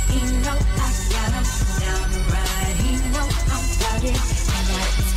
He know I got him down to ride. He know I'm about it, and that's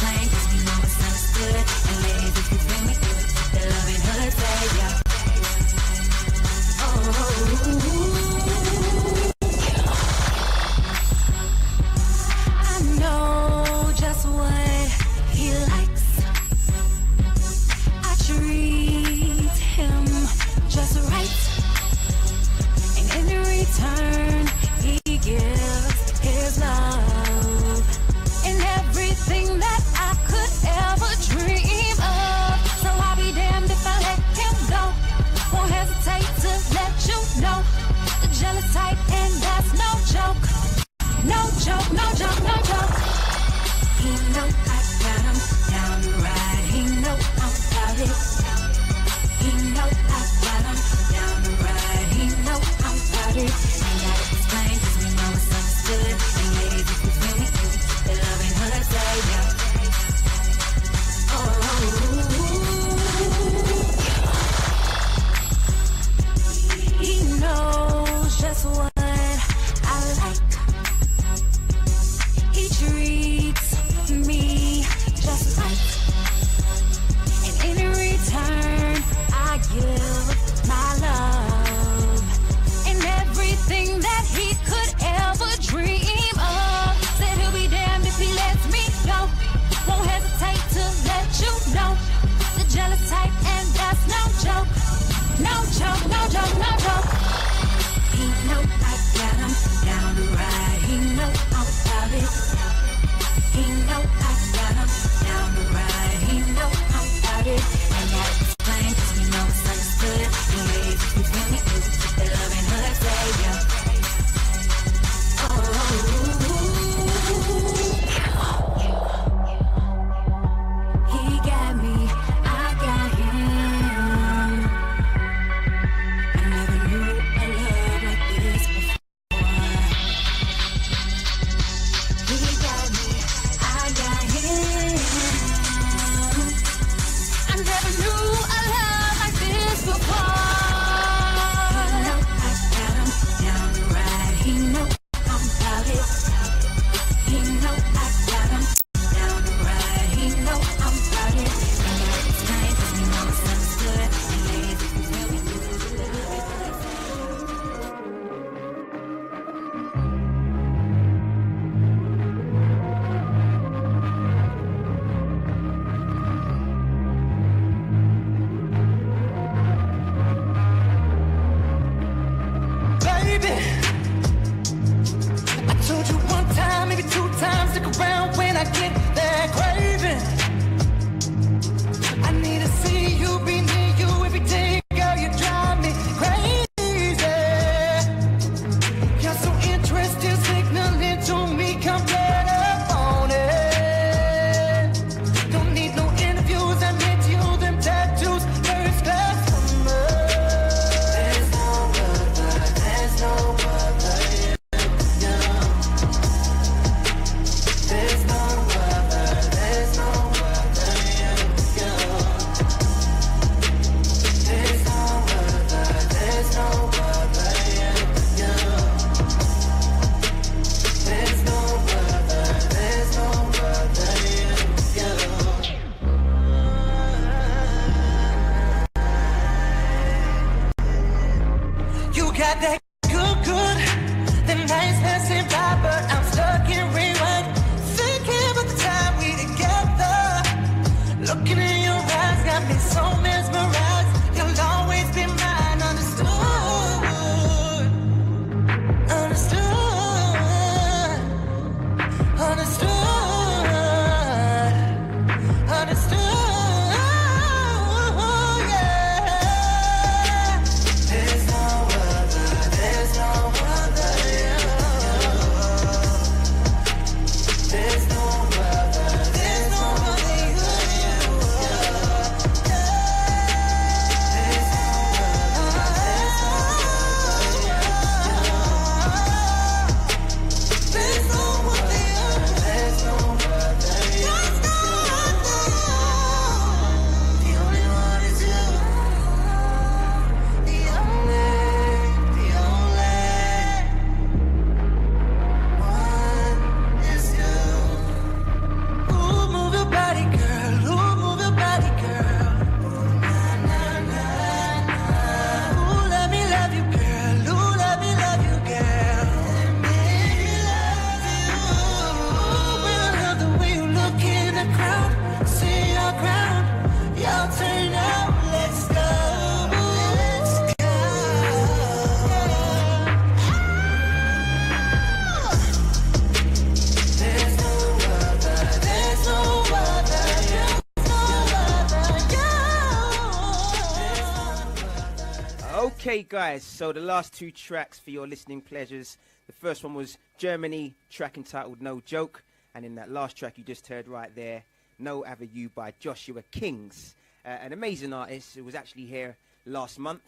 Okay, guys, so the last two tracks for your listening pleasures. The first one was Germany, track entitled No Joke. And in that last track you just heard right there, No Other You by Joshua Kings. An amazing artist who was actually here last month,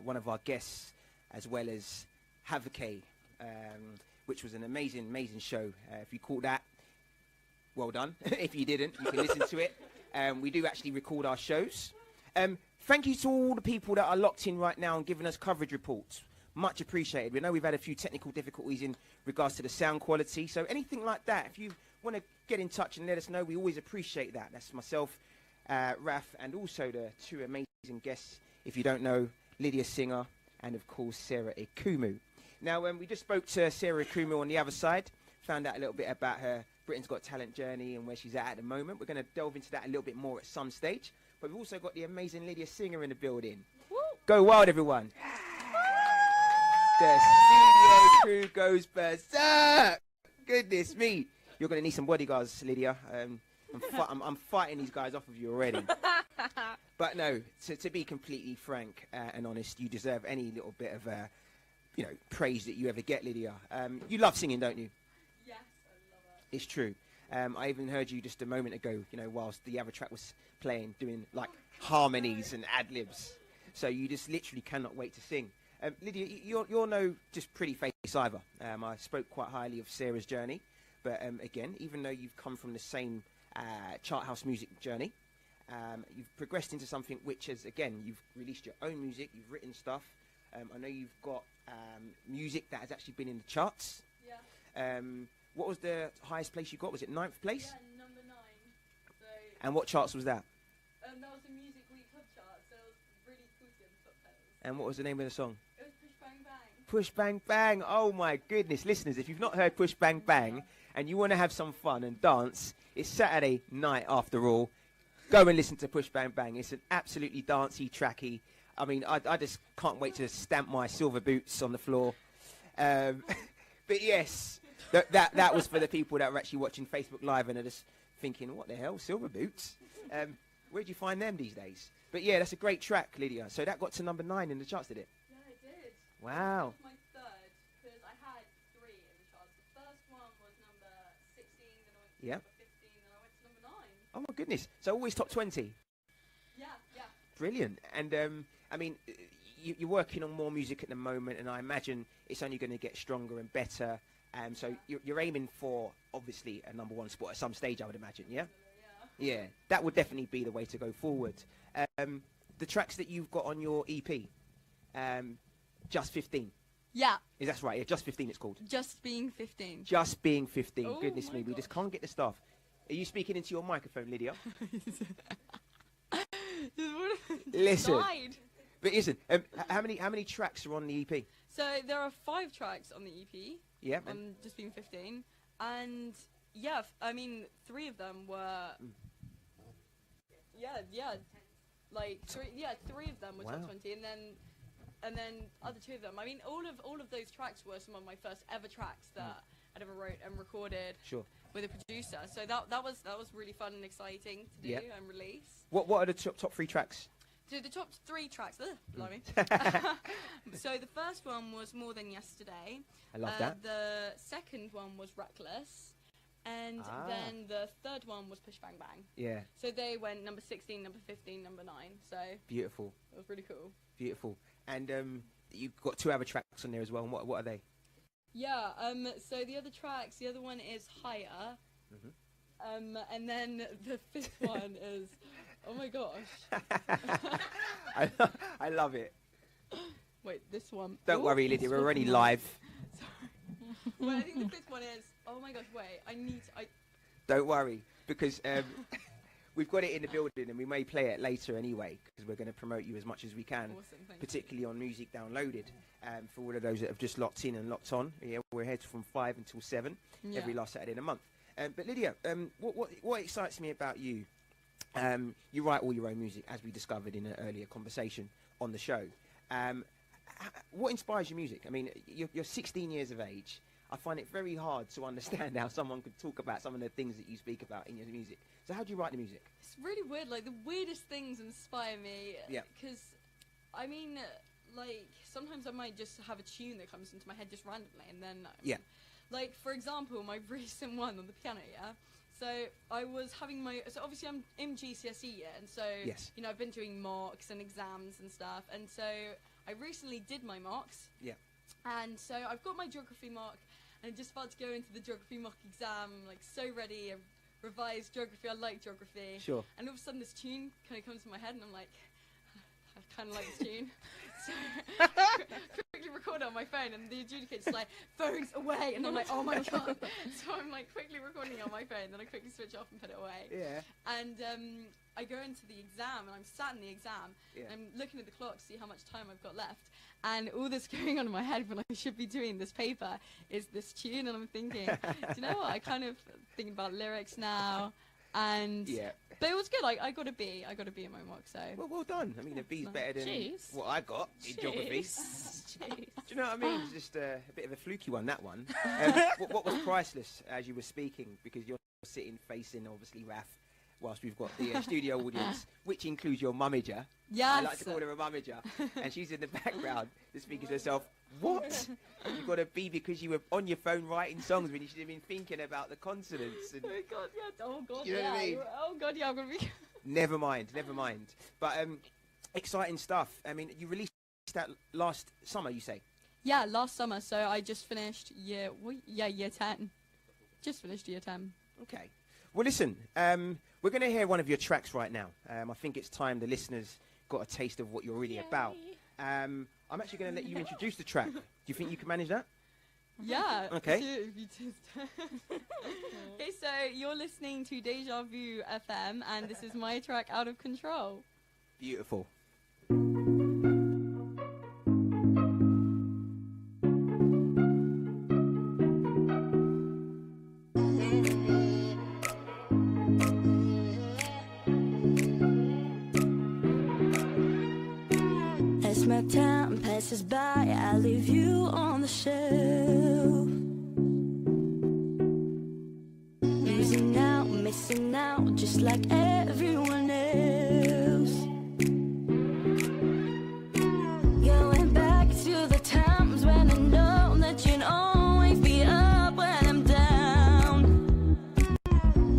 one of our guests, as well as Karaoke, which was an amazing, amazing show. If you caught that, well done. If you didn't, you can listen to it. We do actually record our shows. Thank you to all the people that are locked in right now and giving us coverage reports. Much appreciated. We know we've had a few technical difficulties in regards to the sound quality. So anything like that, if you want to get in touch and let us know, we always appreciate that. That's myself, Raf, and also the two amazing guests, if you don't know, Lydia Singer and, of course, Sarah Ikumu. Now, we just spoke to Sarah Ikumu on the other side, found out a little bit about her Britain's Got Talent journey and where she's at the moment. We're going to delve into that a little bit more at some stage. But we've also got the amazing Lydia Singer in the building. Woo. Go wild, everyone. The studio crew goes berserk. Goodness me. You're going to need some bodyguards, Lydia. I'm fighting these guys off of you already. But no, to be completely frank and honest, you deserve any little bit of praise that you ever get, Lydia. You love singing, don't you? Yes, I love it. It's true. I even heard you just a moment ago, whilst the other track was playing, doing like harmonies and ad-libs. So you just literally cannot wait to sing. Lydia, you're no just pretty face either. I spoke quite highly of Sarah's journey. But again, even though you've come from the same chart house music journey, you've progressed into something which is, again, you've released your own music, you've written stuff. I know you've got music that has actually been in the charts. Yeah. What was the highest place you got? Was it 9th place? Yeah, number 9. So, and what charts was that? that was the Music Week Club chart, so it was really cool to get the top 10s. And what was the name of the song? It was Push Bang Bang. Push Bang Bang. Oh my goodness. Listeners, if you've not heard Push Bang Bang and you want to have some fun and dance, it's Saturday night after all. Go and listen to Push Bang Bang. It's an absolutely dancey, tracky. I mean, I just can't wait to stamp my silver boots on the floor. But yes, that was for the people that were actually watching Facebook Live and are just thinking, what the hell, silver boots? Where'd you find them these days? But yeah, that's a great track, Lydia. So that got to number 9 in the charts, did it? Yeah, it did. Wow. That was my third, because I had 3 in the charts. The first one was number 16, then I went to number 15, then I went to number 9. Oh my goodness. So always top 20? Yeah. Brilliant. And I mean, you're working on more music at the moment, and I imagine it's only going to get stronger and better. So you're aiming for, obviously, a number 1 spot at some stage, I would imagine, yeah? Yeah, that would definitely be the way to go forward. The tracks that you've got on your EP, Just 15. Yeah. Is that right? Yeah, Just 15 it's called. Just Being 15. Just Being 15. Oh, goodness me, we just can't get the stuff. Are you speaking into your microphone, Lydia? Listen. Died. But listen, how many tracks are on the EP? So there are 5 tracks on the EP. Yeah. Just Being 15. And yeah, I mean, 3 of them were... Yeah. Like, 3 of them were top 20. And then other 2 of them. I mean, all of those tracks were some of my first ever tracks that I'd ever wrote and recorded with a producer. So that was really fun and exciting to do and release. What are the top 3 tracks? So the top 3 tracks, blimey. So the first one was More Than Yesterday. I love that. The second one was Reckless. And then the third one was Push Bang Bang. Yeah. So they went number 16, number 15, number 9. So beautiful. It was really cool. Beautiful. And you've got 2 other tracks on there as well. And what are they? Yeah. So the other tracks, the other one is Higher. And then the 5th one is, oh my gosh. I love it. Wait, this one. Don't worry, Lydia. We're already live. Sorry. Well, I think the 5th one is, oh my gosh, wait, Don't worry, because we've got it in the building and we may play it later anyway, because we're going to promote you as much as we can, particularly on Music Downloaded. For all of those that have just locked in and locked on, we're here from 5 until 7 every last Saturday in a month. But Lydia, what excites me about you, you write all your own music, as we discovered in an earlier conversation on the show. What inspires your music? I mean, you're 16 years of age. I find it very hard to understand how someone could talk about some of the things that you speak about in your music. So how do you write the music? It's really weird. Like, the weirdest things inspire me. Yeah. Because, I mean, like, sometimes I might just have a tune that comes into my head just randomly, and then... Like, for example, my recent one on the piano, So I was having so obviously I'm in GCSE year, and so, you know, I've been doing mocks and exams and stuff, and so I recently did my mocks. And so I've got my geography mock, and I'm just about to go into the geography mock exam, like, so ready. I've revised geography, I like geography. And all of a sudden this tune kind of comes to my head, and I'm like, I kind of like this tune. So quickly record it on my phone, and the adjudicator's like, phone's away, and I'm like, oh my god. So I'm like quickly recording it on my phone, then I quickly switch off and put it away. And I go into the exam, and I'm sat in the exam, and I'm looking at the clock to see how much time I've got left, and all that's going on in my head when I should be doing this paper is this tune, and I'm thinking, do you know what, I kind of thinking about lyrics now. And but it was good. I got a B. I got a B in my mock. So well done. I mean, a B's better than what I got in geography. Do you know what I mean? It's just a bit of a fluky one, that one. What was priceless as you were speaking, because you're sitting facing obviously Raf, whilst we've got the studio audience, which includes your mummager. I like to call her a mummager, and she's in the background just thinking to herself, what? You got a B because you were on your phone writing songs when you should have been thinking about the consonants. And oh god, you know what I mean? Oh god, I'm gonna be. Never mind. But exciting stuff. I mean, you released that last summer, you say? Yeah, last summer. So I just finished year 10. Just finished year 10. Okay. Well, listen, we're going to hear one of your tracks right now. I think it's time the listeners got a taste of what you're really about. I'm actually going to let you introduce the track. Do you think you can manage that? Yeah. Okay. Okay, so you're listening to DejavuFM, and this is my track, Out of Control. Beautiful. As my time passes by, I leave you on the shelf. Losing out, missing out, just like everyone else. Going back to the times when I know that you'd always be up when I'm down.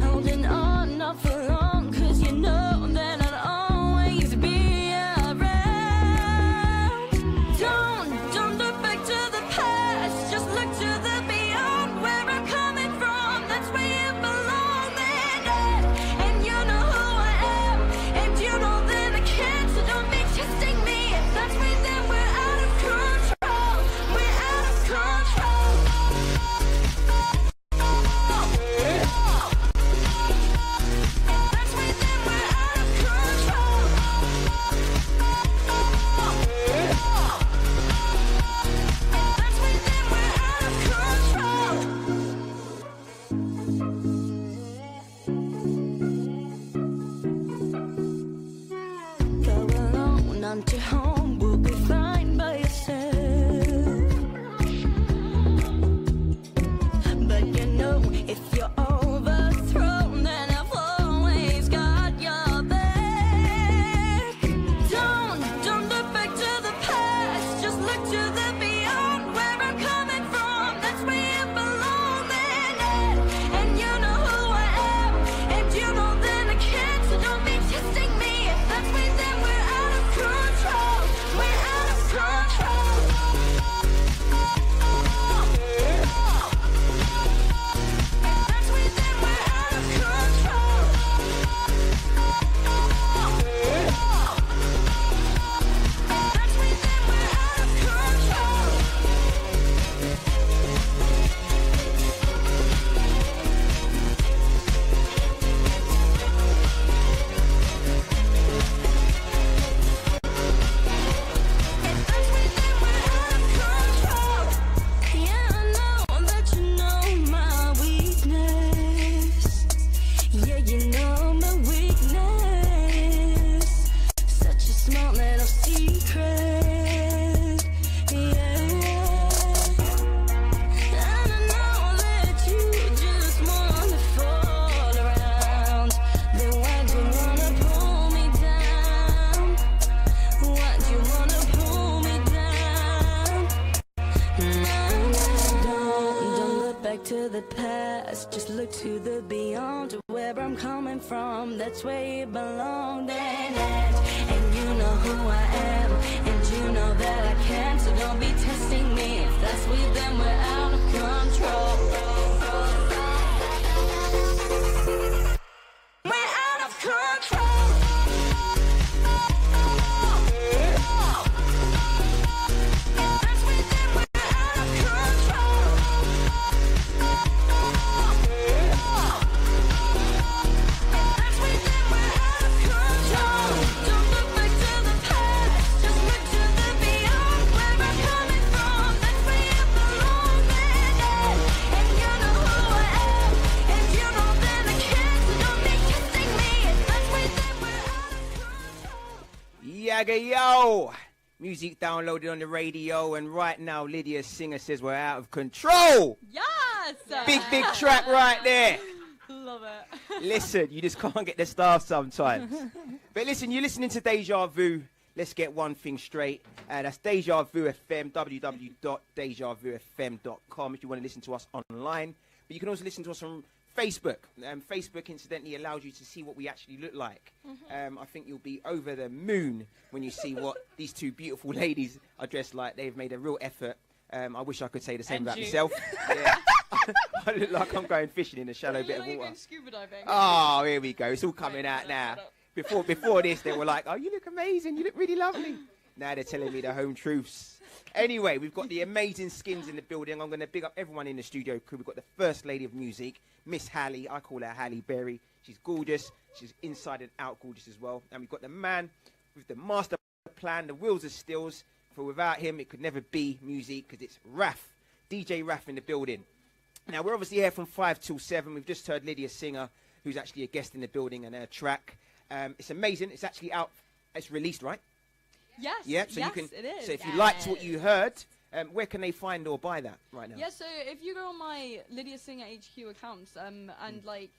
Holding on, not for long, 'cause you know that I'd always be around. Don't look back to the past, just look to the beyond. Where I'm coming from, that's where you belong. And you know who I am, and you know that I can't. So don't be testing me. If that's me, then we're out of control. We're out of control. If that's me, then we're out of control. If that's me, then we're out of control. Go alone onto home, we'll be fine by yourself. But you know, if you're overthrown, then I've always got your back. Don't look back to the past, just look to the beyond. Where I'm coming from, that's where you belong. And you know who I am, and you know that I can't. So don't be testing me. If that's me, then we're out of control. We're out of control. If that's me, the past, just look to the beyond, to where I'm coming from. That's where you belong. And you know who I am, and you know that I can. So don't be testing me. If that's we, then we're out of control. We're out of control. Yo, music downloaded on the radio, and right now Lydia's singer says we're out of control. Yes! Big track right there. Love it. Listen, you just can't get the stars sometimes. But listen, you're listening to Deja Vu. Let's get one thing straight. That's DejavuFM, www.DejavuFM.com if you want to listen to us online. But you can also listen to us on Facebook. Facebook, incidentally, allows you to see what we actually look like. I think you'll be over the moon when you see what these two beautiful ladies are dressed like. They've made a real effort. I wish I could say the same about myself. Yeah. I look like I'm going fishing in a shallow bit of water. Going scuba diving. Oh, here we go. It's all coming out now. Before this, they were like, oh, you look amazing. You look really lovely. Now they're telling me the home truths. Anyway, we've got the amazing skins in the building. I'm going to big up everyone in the studio crew. We've got the first lady of music, Miss Hallie. I call her Halle Berry. She's gorgeous. She's inside and out gorgeous as well. And we've got the man with the master plan, the wheels of stills. For without him, it could never be music, because it's Raf, DJ Raf in the building. Now, we're obviously here from 5 till 7. We've just heard Lydia Singer, who's actually a guest in the building, and her track. It's amazing. It's actually out. It's released, right? Yes. Yeah, so yes, you can. It is. So if you liked what you heard, where can they find or buy that right now? Yeah, so if you go on my Lydia Singer HQ accounts, and like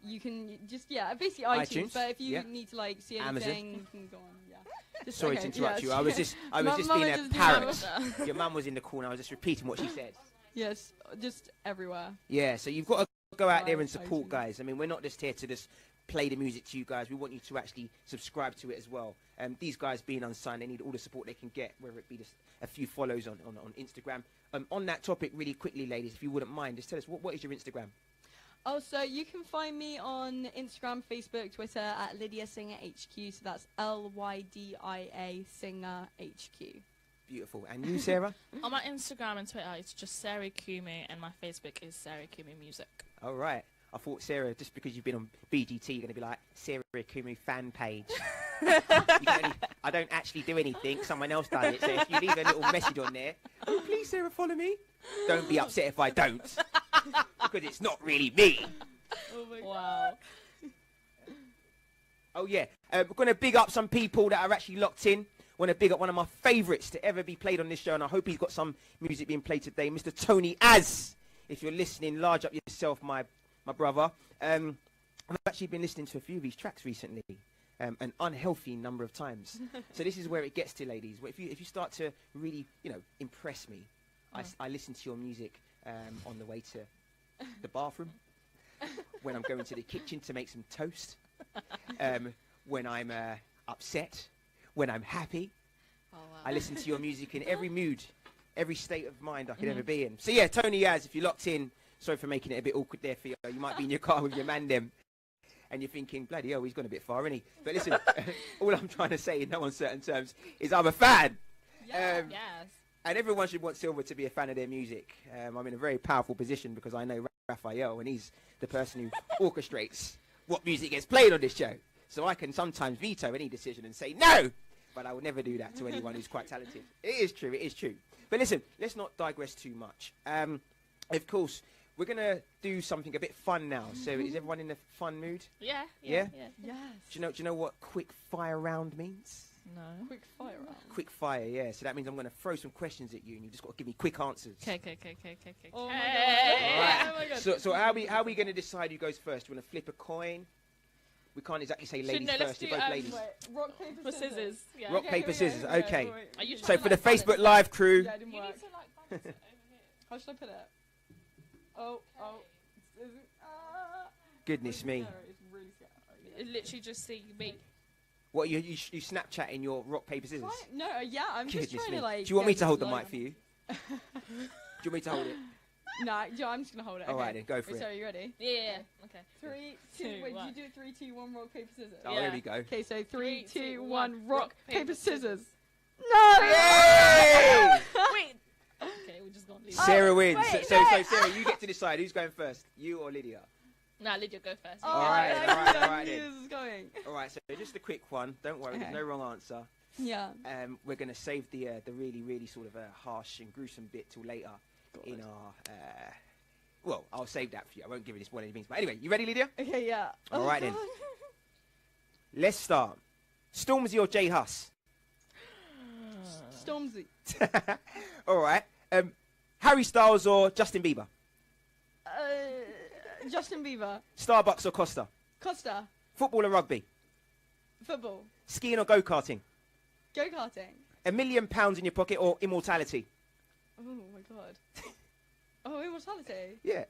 you can just basically iTunes. But if you need to like see anything, Amazon. You can go on. Yeah. Just, Sorry to interrupt you. I was just being a parrot. Your mum was in the corner. I was just repeating what she said. Yes, just everywhere. Yeah, so you've got to go out there and support, guys. I mean, we're not just here to just play the music to you guys. We want you to actually subscribe to it as well. These guys being unsigned, they need all the support they can get, whether it be just a few follows on Instagram. On that topic, really quickly, ladies, if you wouldn't mind, just tell us, what is your Instagram? Oh, so you can find me on Instagram, Facebook, Twitter at Lydia Singer HQ. So that's LYDIA Singer HQ. Beautiful. And you, Sarah? On my Instagram and Twitter, it's just Sarah Ikumu, and my Facebook is Sarah Ikumu Music. All right. I thought, Sarah, just because you've been on BGT, you're going to be like, Sarah Ikumu fan page. I don't actually do anything. Someone else does it. So if you leave a little message on there, oh, please, Sarah, follow me. Don't be upset if I don't. Because it's not really me. Oh, my God. Wow. Oh, yeah. We're going to big up some people that are actually locked in. Want to big up one of my favourites to ever be played on this show, and I hope he's got some music being played today, Mr. Tony Az. If you're listening, large up yourself, my brother. I've actually been listening to a few of these tracks recently, an unhealthy number of times. So this is where it gets to, ladies. If you start to really, impress me, I listen to your music on the way to the bathroom, when I'm going to the kitchen to make some toast, when I'm upset, when I'm happy. Oh, wow. I listen to your music in every mood, every state of mind I could ever be in. So yeah, Tony Az, if you're locked in, sorry for making it a bit awkward there for you. You might be in your car with your man them, and you're thinking, bloody hell, he's gone a bit far, isn't he? But listen, all I'm trying to say in no uncertain terms is I'm a fan. Yeah. Yes. And everyone should want Silver to be a fan of their music. I'm in a very powerful position because I know Raphael, and he's the person who orchestrates what music gets played on this show. So I can sometimes veto any decision and say no, but I will never do that to anyone who's quite talented. It is true. But listen, let's not digress too much. Of course, we're going to do something a bit fun now. So is everyone in a fun mood? Yeah? Yes. Do you know what quick fire round means? No. Quick fire round. Quick fire, yeah. So that means I'm going to throw some questions at you, and you just got to give me quick answers. Okay. Oh, my God. Right. Oh, my God. So how are we going to decide who goes first? Do you want to flip a coin? We can't exactly say ladies first. You're both ladies. Rock, paper, scissors. Yeah. Rock, paper, scissors. Okay. Are you So trying for to, the Facebook Live crew, Yeah, it didn't You work. need to like balance it over here. How should I put it? Oh. Goodness me. It's really scary. It literally just see me. What, you Snapchatting your rock, paper, scissors? No, yeah, I'm just Goodness trying me. to like. Do you want me get to hold the this mic line. for you? Do you want me to hold it? No, yeah, I'm just gonna hold it. All okay. right then, go for Wait, it. So, are you ready? Yeah. Okay. 3, 2, Two, wait, one. did you do 3, 2, 1, rock, paper, scissors? Oh, Yeah. here we go. Okay, so 3, Three, 2, two, 1, one, rock, paper, scissors. No! No! Yay! Wait. Okay, we're just gonna leave. Sarah wins. wait, so no. Sarah, you get to decide who's going first, you or Lydia. Nah, Lydia, go first. Oh, Alright, I alright, knew alright this then. is going. All right, so just a quick one. Don't worry, there's Okay. no wrong answer. Yeah. We're going to save the really, really sort of harsh and gruesome bit till later in our... well, I'll save that for you. I won't give you this one anything. But anyway, you ready, Lydia? Okay, yeah. All right then. God. Let's start. Stormzy or J Hus? Stormzy. All right. Harry Styles or Justin Bieber? Justin Bieber. Starbucks or Costa? Costa. Football or rugby? Football. Skiing or go-karting? Go-karting. £1 million in your pocket or immortality? Oh my god. Oh, immortality. Yeah.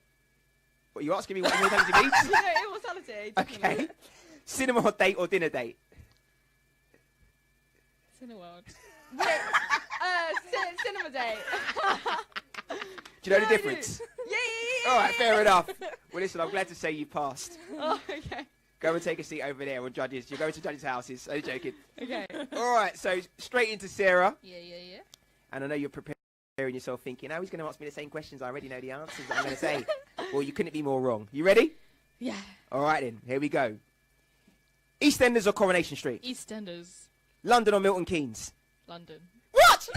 What, you asking me what immortality means? No, immortality. Definitely. Okay. Cinema date or dinner date? Cineworld. Wait, cinema date. Do you know Yeah, the I difference? Yeah. All right, fair enough. Well, listen, I'm glad to say you passed. Oh, okay. Go and take a seat over there on judges. You're going to judges' houses. I'm joking. Okay. All right, so straight into Sarah. Yeah. And I know you're preparing yourself thinking, oh, he's going to ask me the same questions. I already know the answers that I'm going to say. Well, you couldn't be more wrong. You ready? Yeah. All right, then. Here we go. EastEnders or Coronation Street? EastEnders. London or Milton Keynes? London. What?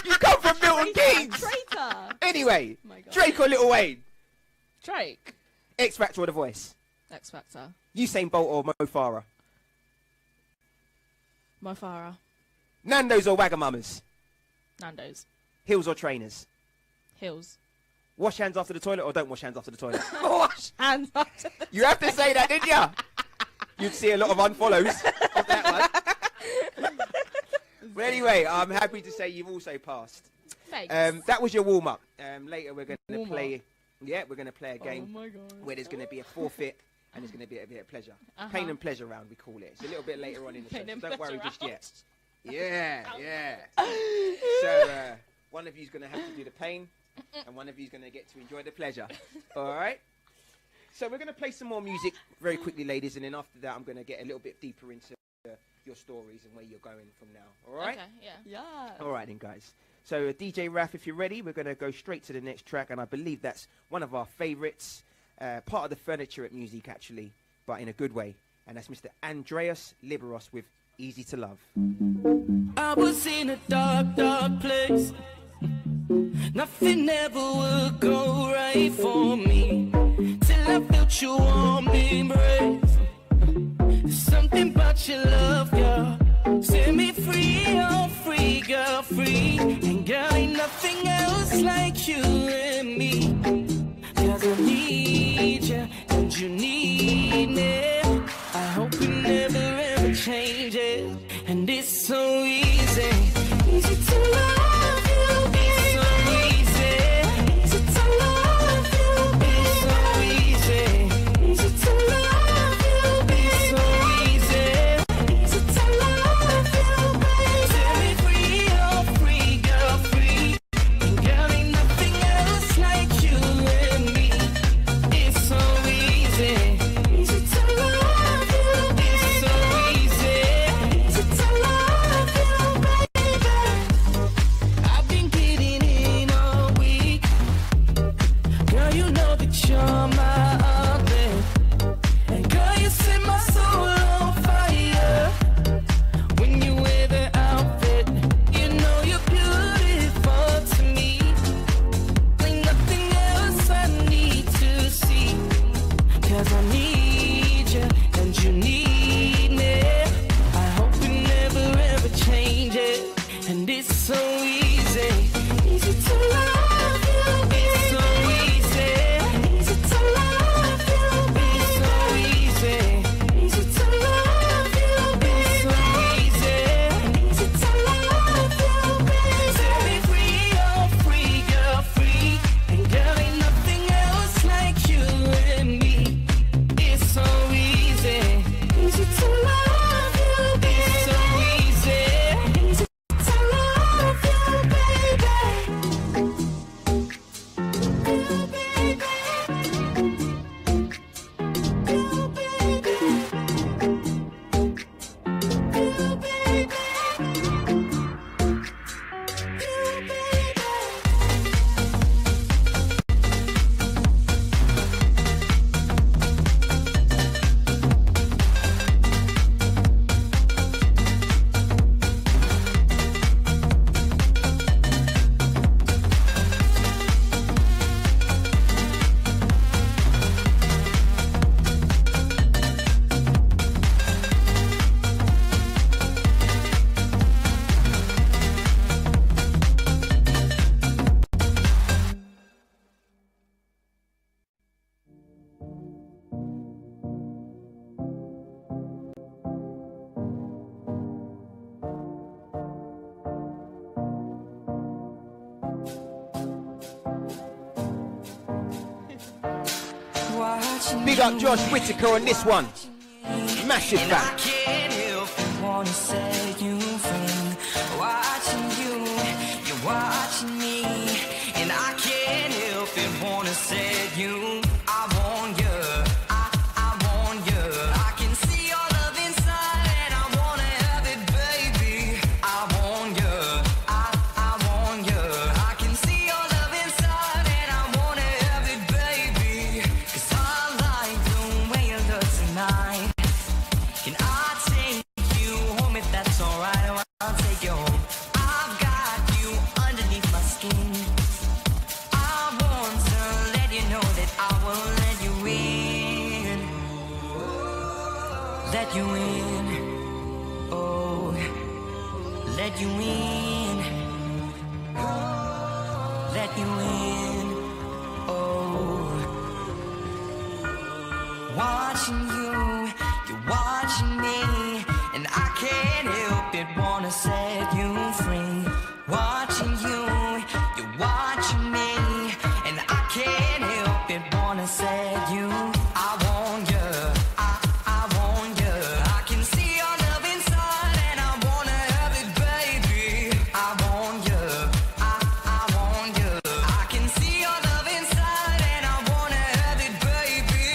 You come from Milton Keynes! Traitor. Anyway, Oh my God. Drake or Lil Wayne? Drake. X Factor or The Voice? X Factor. Usain Bolt or Mo Farah? Mo Farah. Nando's or Wagamama's? Nando's. Heels or trainers? Hills. Wash hands after the toilet or don't wash hands after the toilet? Wash hands after the You have to say that, didn't you? You'd see a lot of unfollows of that one. Well, anyway, I'm happy to say you've also passed. Thanks. That was your warm-up. Later we're going to Warm-up. play... Yeah, we're going to play a game Oh my god. where there's going to be a forfit and there's going to be a bit of pleasure. Uh-huh. Pain and pleasure round, we call it. It's a little bit later on in the show, Pain so and don't worry pleasure just round. yet. Yeah. So one of you's going to have to do the pain and one of you's going to get to enjoy the pleasure. All right? So we're going to play some more music very quickly, ladies, and then after that I'm going to get a little bit deeper into your stories and where you're going from now. All right? Okay, yeah. Yeah. All right then, guys. So DJ Raf, if you're ready, we're going to go straight to the next track, and I believe that's one of our favourites, part of the furniture at Musique, actually, but in a good way. And that's Mr. Andreas Liberos with Easy to Love. I was in a dark, dark place. Nothing ever would go right for me till I felt your warm embrace. Something about your love, girl, set me free, oh free, girl, free. And girl, ain't nothing else like you and me. 'Cause I need you and you need me. I hope it never ever changes. And it's so easy, easy to love you. It's so easy, easy to love you. It's so easy, easy to love you. It's so easy, easy to love you. Set me free, oh free, girl, free. And girl, ain't nothing else like you and me. It's so easy. Big up Josh Whittaker on this one. Massive And I can't help but wanna set you free. Watching you, you're watching me. And I can't help but wanna set you. I want you, I want you. I can see your love inside and I wanna have it, baby. I want you, I want you. I can see your love inside and I wanna have it, baby. 'Cause I like the way you look tonight. Can I take you home if that's alright? I'll take you home. I've got you underneath my skin. I want to let you know that I will let you in. Let you in. Oh, let you in. Let you in. Oh, watching you, you're watching me, and I can't help it, wanna set you free. Watching you, you're watching me, and I can't help it, wanna set you. I want you, I want you. I can see your love inside, and I wanna have it, baby. I want you, I want you. I can see your love inside, and I wanna have it, baby.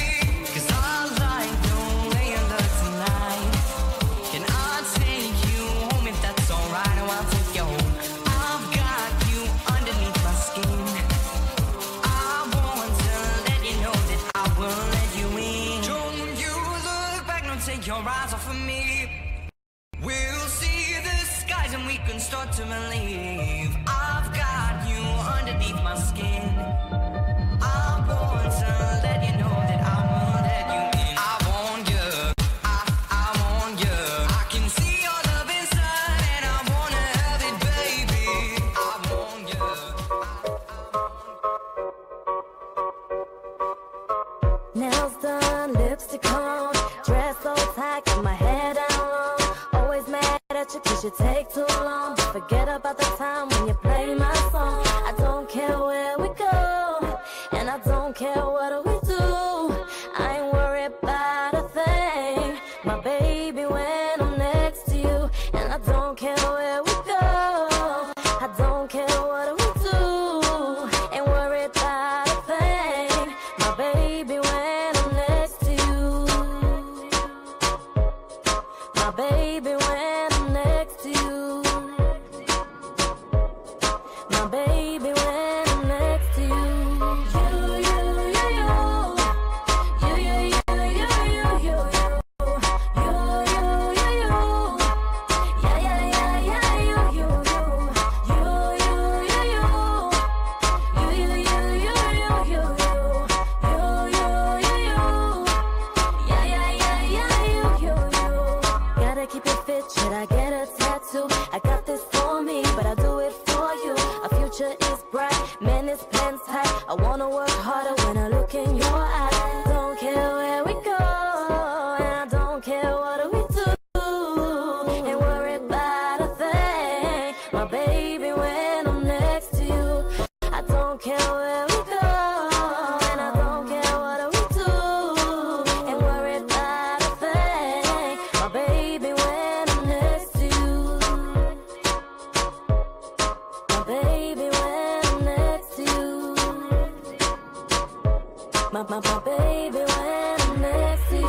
'Cause I like the way you look tonight. Can I take you home if that's alright? Oh, I'll take you home. I've got you underneath my skin. I want to let you know that I will let you in. Don't you look back, no, take your eyes off of me. We'll see the skies and we can start to believe. I've got you underneath my skin. I want to let you know that I will let you in. I want you, I want you. I can see your love inside and I wanna have it, baby. I want you. Nails done, lipstick on, dress so tight, got my hair down low. Always mad at you 'cause you take too long. But forget about the time when you play my song. I don't care where we go, and I don't care what we do. I ain't worried about a thing, my baby, when I'm next to you. And I don't care where we go, I don't care what we do. Ain't worried about a thing, my baby, when I'm next to you. My baby, when I'm next to you. My baby, when I'm next to you. You, you, you, you. You, you, you, you, you, you, you. You, you, you, you. Yeah, yeah, yeah, yeah, you, you, you. You, you, you, you. You, you, you, you, you, you, you. You, you, you, you. Yeah, yeah, yeah, yeah, you, you, you. Gotta keep it fit, should I get a tattoo? I got this for me, but I do it for you. Our future is bright, man, this plan's tight. I wanna work harder when I look in your eyes. Don't care where we go, and I don't care what we do. Ain't worried about a thing, my baby, when I'm next to you. I don't care where we go, and I don't care what we do. Ain't worried about a thing, my baby, when I'm next to you. My baby, when I'm next to you. My my baby when I'm next to you.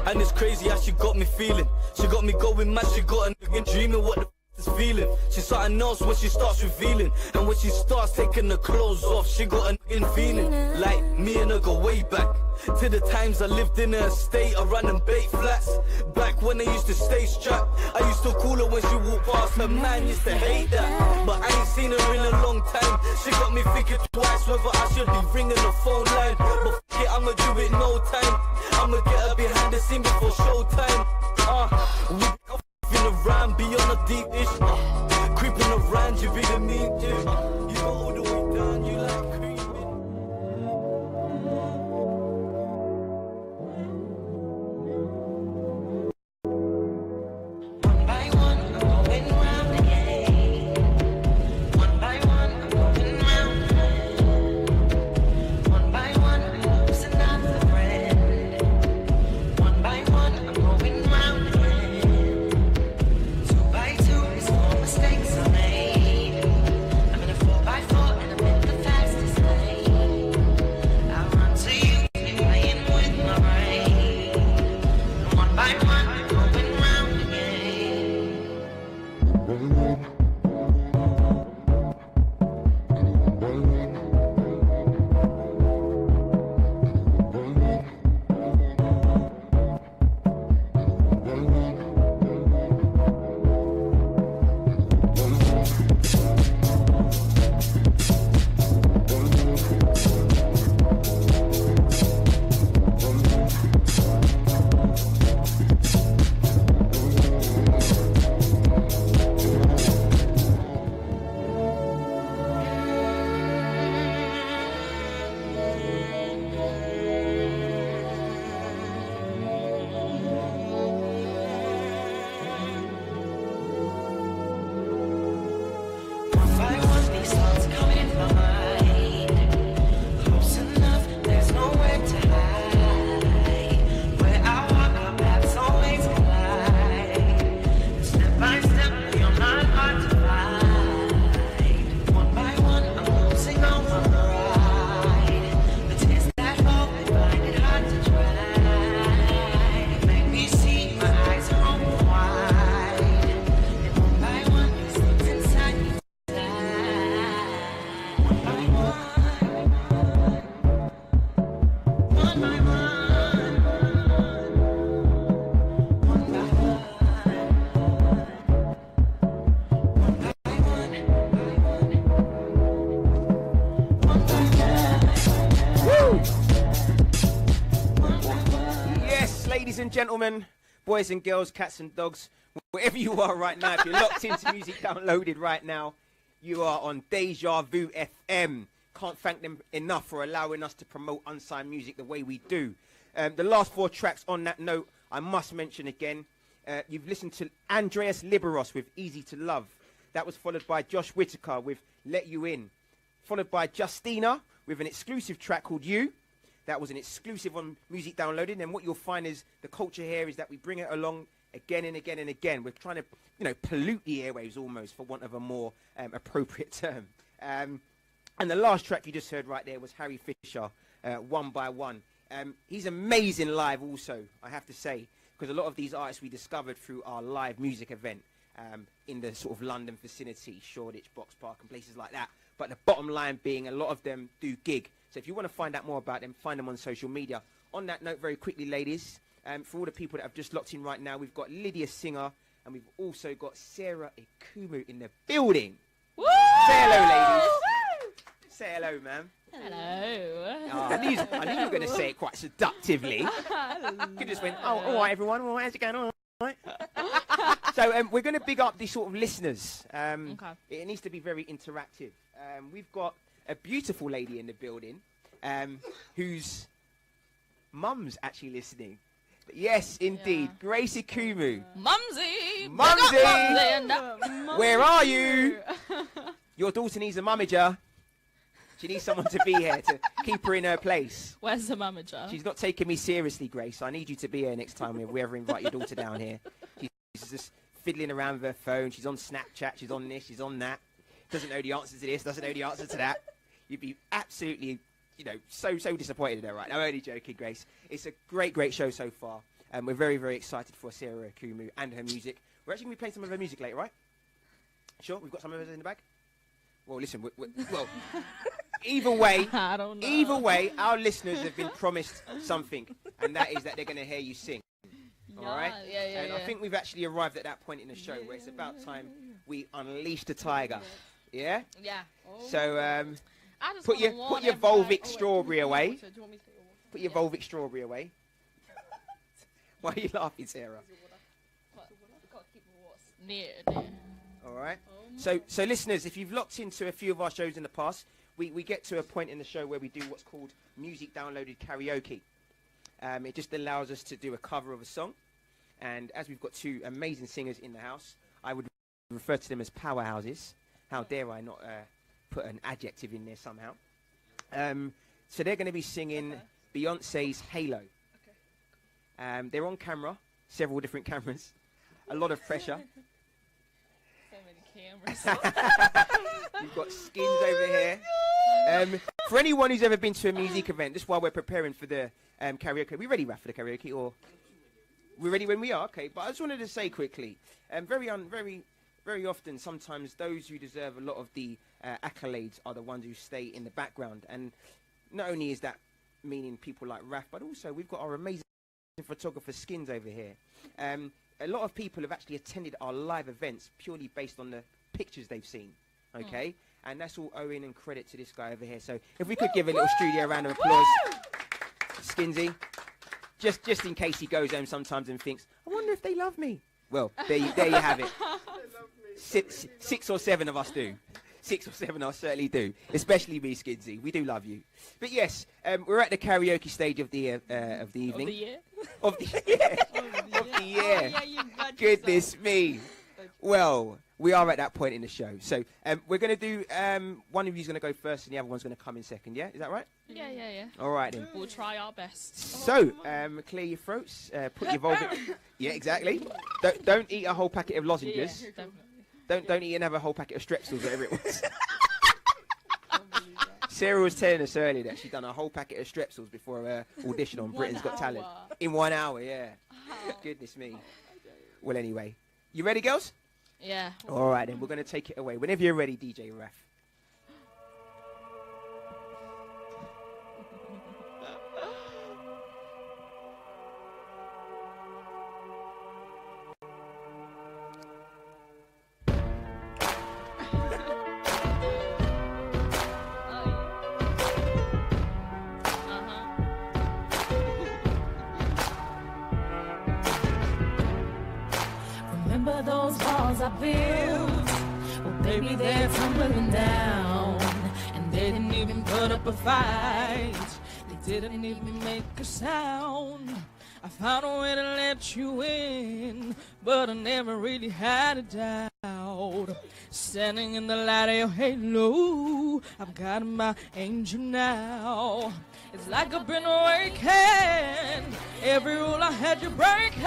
And it's crazy how she got me feeling. She got me going mad, she got a nigga dreaming what the is feeling. She's something else when she starts revealing. And when she starts taking the clothes off, she got a nigga feeling. Like me and her go way back to the times I lived in her estate, I ran them bait flats. Back when I used to stay strapped, I used to call her when she walked past. Her man used to hate that, but I ain't seen her in a long time. She got me thinking twice whether I should be ringing the phone line. But f it, I'ma do it no time. I'ma get her behind the scene before showtime. We f***ing around, be on a deep ish. Creeping around, you be the mean dick. You go all the way down, you like creeping. Gentlemen, boys and girls, cats and dogs, wherever you are right now, if you're locked into Music Downloaded right now, you are on DejavuFM. Can't thank them enough for allowing us to promote unsigned music the way we do. The last 4 tracks on that note, I must mention again, you've listened to Andreas Liberos with Easy to Love. That was followed by Josh Whitaker with Let You In. Followed by Justina with an exclusive track called You. That was an exclusive on Music Downloaded, and what you'll find is the culture here is that we bring it along again and again and again. We're trying to, pollute the airwaves almost, for want of a more appropriate term. And the last track you just heard right there was Harry Fisher, One by One. He's amazing live also, I have to say, because a lot of these artists we discovered through our live music event in the sort of London vicinity, Shoreditch, Box Park and places like that. But the bottom line being a lot of them do gig. So if you want to find out more about them, find them on social media. On that note, very quickly, ladies, for all the people that have just locked in right now, we've got Lydia Singer, and we've also got Sarah Ikumu in the building. Woo! Say hello, ladies. Woo! Say hello, ma'am. Hello. Oh, I knew you were going to say it quite seductively. You just went, oh, all right, everyone. All right, how's it going? All right. So we're going to big up the sort of listeners. Okay. It needs to be very interactive. We've got a beautiful lady in the building whose mum's actually listening. Yes, indeed. Yeah. Grace Ikumu. Mumsy! Mumsy! Where are you? Your daughter needs a mummager. She needs someone to be here to keep her in her place. Where's the mummager? She's not taking me seriously, Grace. I need you to be here next time if we ever invite your daughter down here. She's just fiddling around with her phone. She's on Snapchat. She's on this. She's on that. Doesn't know the answer to this. Doesn't know the answer to that. You'd be absolutely, so disappointed in her, right? I'm only joking, Grace. It's a great show so far. We're very, very excited for Sarah Ikumu and her music. We're actually going to be playing some of her music later, right? Sure? We've got some of hers in the bag? Well, listen, well, either way, I don't know. Either way, our listeners have been promised something, and that is that they're going to hear you sing. All right? Yeah. And I think we've actually arrived at that point in the show where it's about time we unleash the tiger. Yeah? Yeah. So, put your Volvic strawberry away. Do you want me to get your water? Put your Volvic strawberry away. Why are you laughing, Sarah? We've got to keep the waters. Near. All right. So listeners, if you've locked into a few of our shows in the past, we get to a point in the show where we do what's called Musique downloaded karaoke. It just allows us to do a cover of a song. And as we've got two amazing singers in the house, I would refer to them as powerhouses. How dare I not put an adjective in there somehow. So they're going to be singing Beyonce's Halo. Okay. They're on camera, several different cameras. A lot of pressure. So many cameras. You've got Skins over here. For anyone who's ever been to a music event, just while we're preparing for the karaoke, are we ready, Raf, for the karaoke? Or we're ready when we are? Okay, but I just wanted to say quickly, very often, sometimes those who deserve a lot of the accolades are the ones who stay in the background. And not only is that meaning people like Raf, but also we've got our amazing photographer Skins over here. A lot of people have actually attended our live events purely based on the pictures they've seen, okay? And that's all owing and credit to this guy over here. So if we could give a little studio round of applause, Skinsy, just in case he goes home sometimes and thinks, I wonder if they love me. Well, there you have it. Six or seven of us do. 6 or 7 I certainly do, especially me, Skinsy. We do love you. But yes, we're at the karaoke stage of the evening. Of the year? Of the year. Goodness me. Well, we are at that point in the show. So we're going to do, one of you's going to go first and the other one's going to come in second, yeah? Is that right? Yeah. All right then. We'll try our best. So, clear your throats, put your Volvic... Yeah, exactly. Don't eat a whole packet of lozenges. Yeah, don't eat another whole packet of Strepsils, whatever it was. Sarah was telling us earlier that she'd done a whole packet of Strepsils before her audition on Britain's Got Talent. In 1 hour, yeah. Goodness me. Well, anyway. You ready, girls? Yeah. All right, then. We're going to take it away. Whenever you're ready, DJ Raf. Remember those walls I built? Well, baby, they're tumbling down. And they didn't even put up a fight. They didn't even make a sound. I found a way to let you in, but I never really had a doubt. Standing in the light of your halo, I've got my angel now. It's like I've been awakened. Every rule I had you breaking.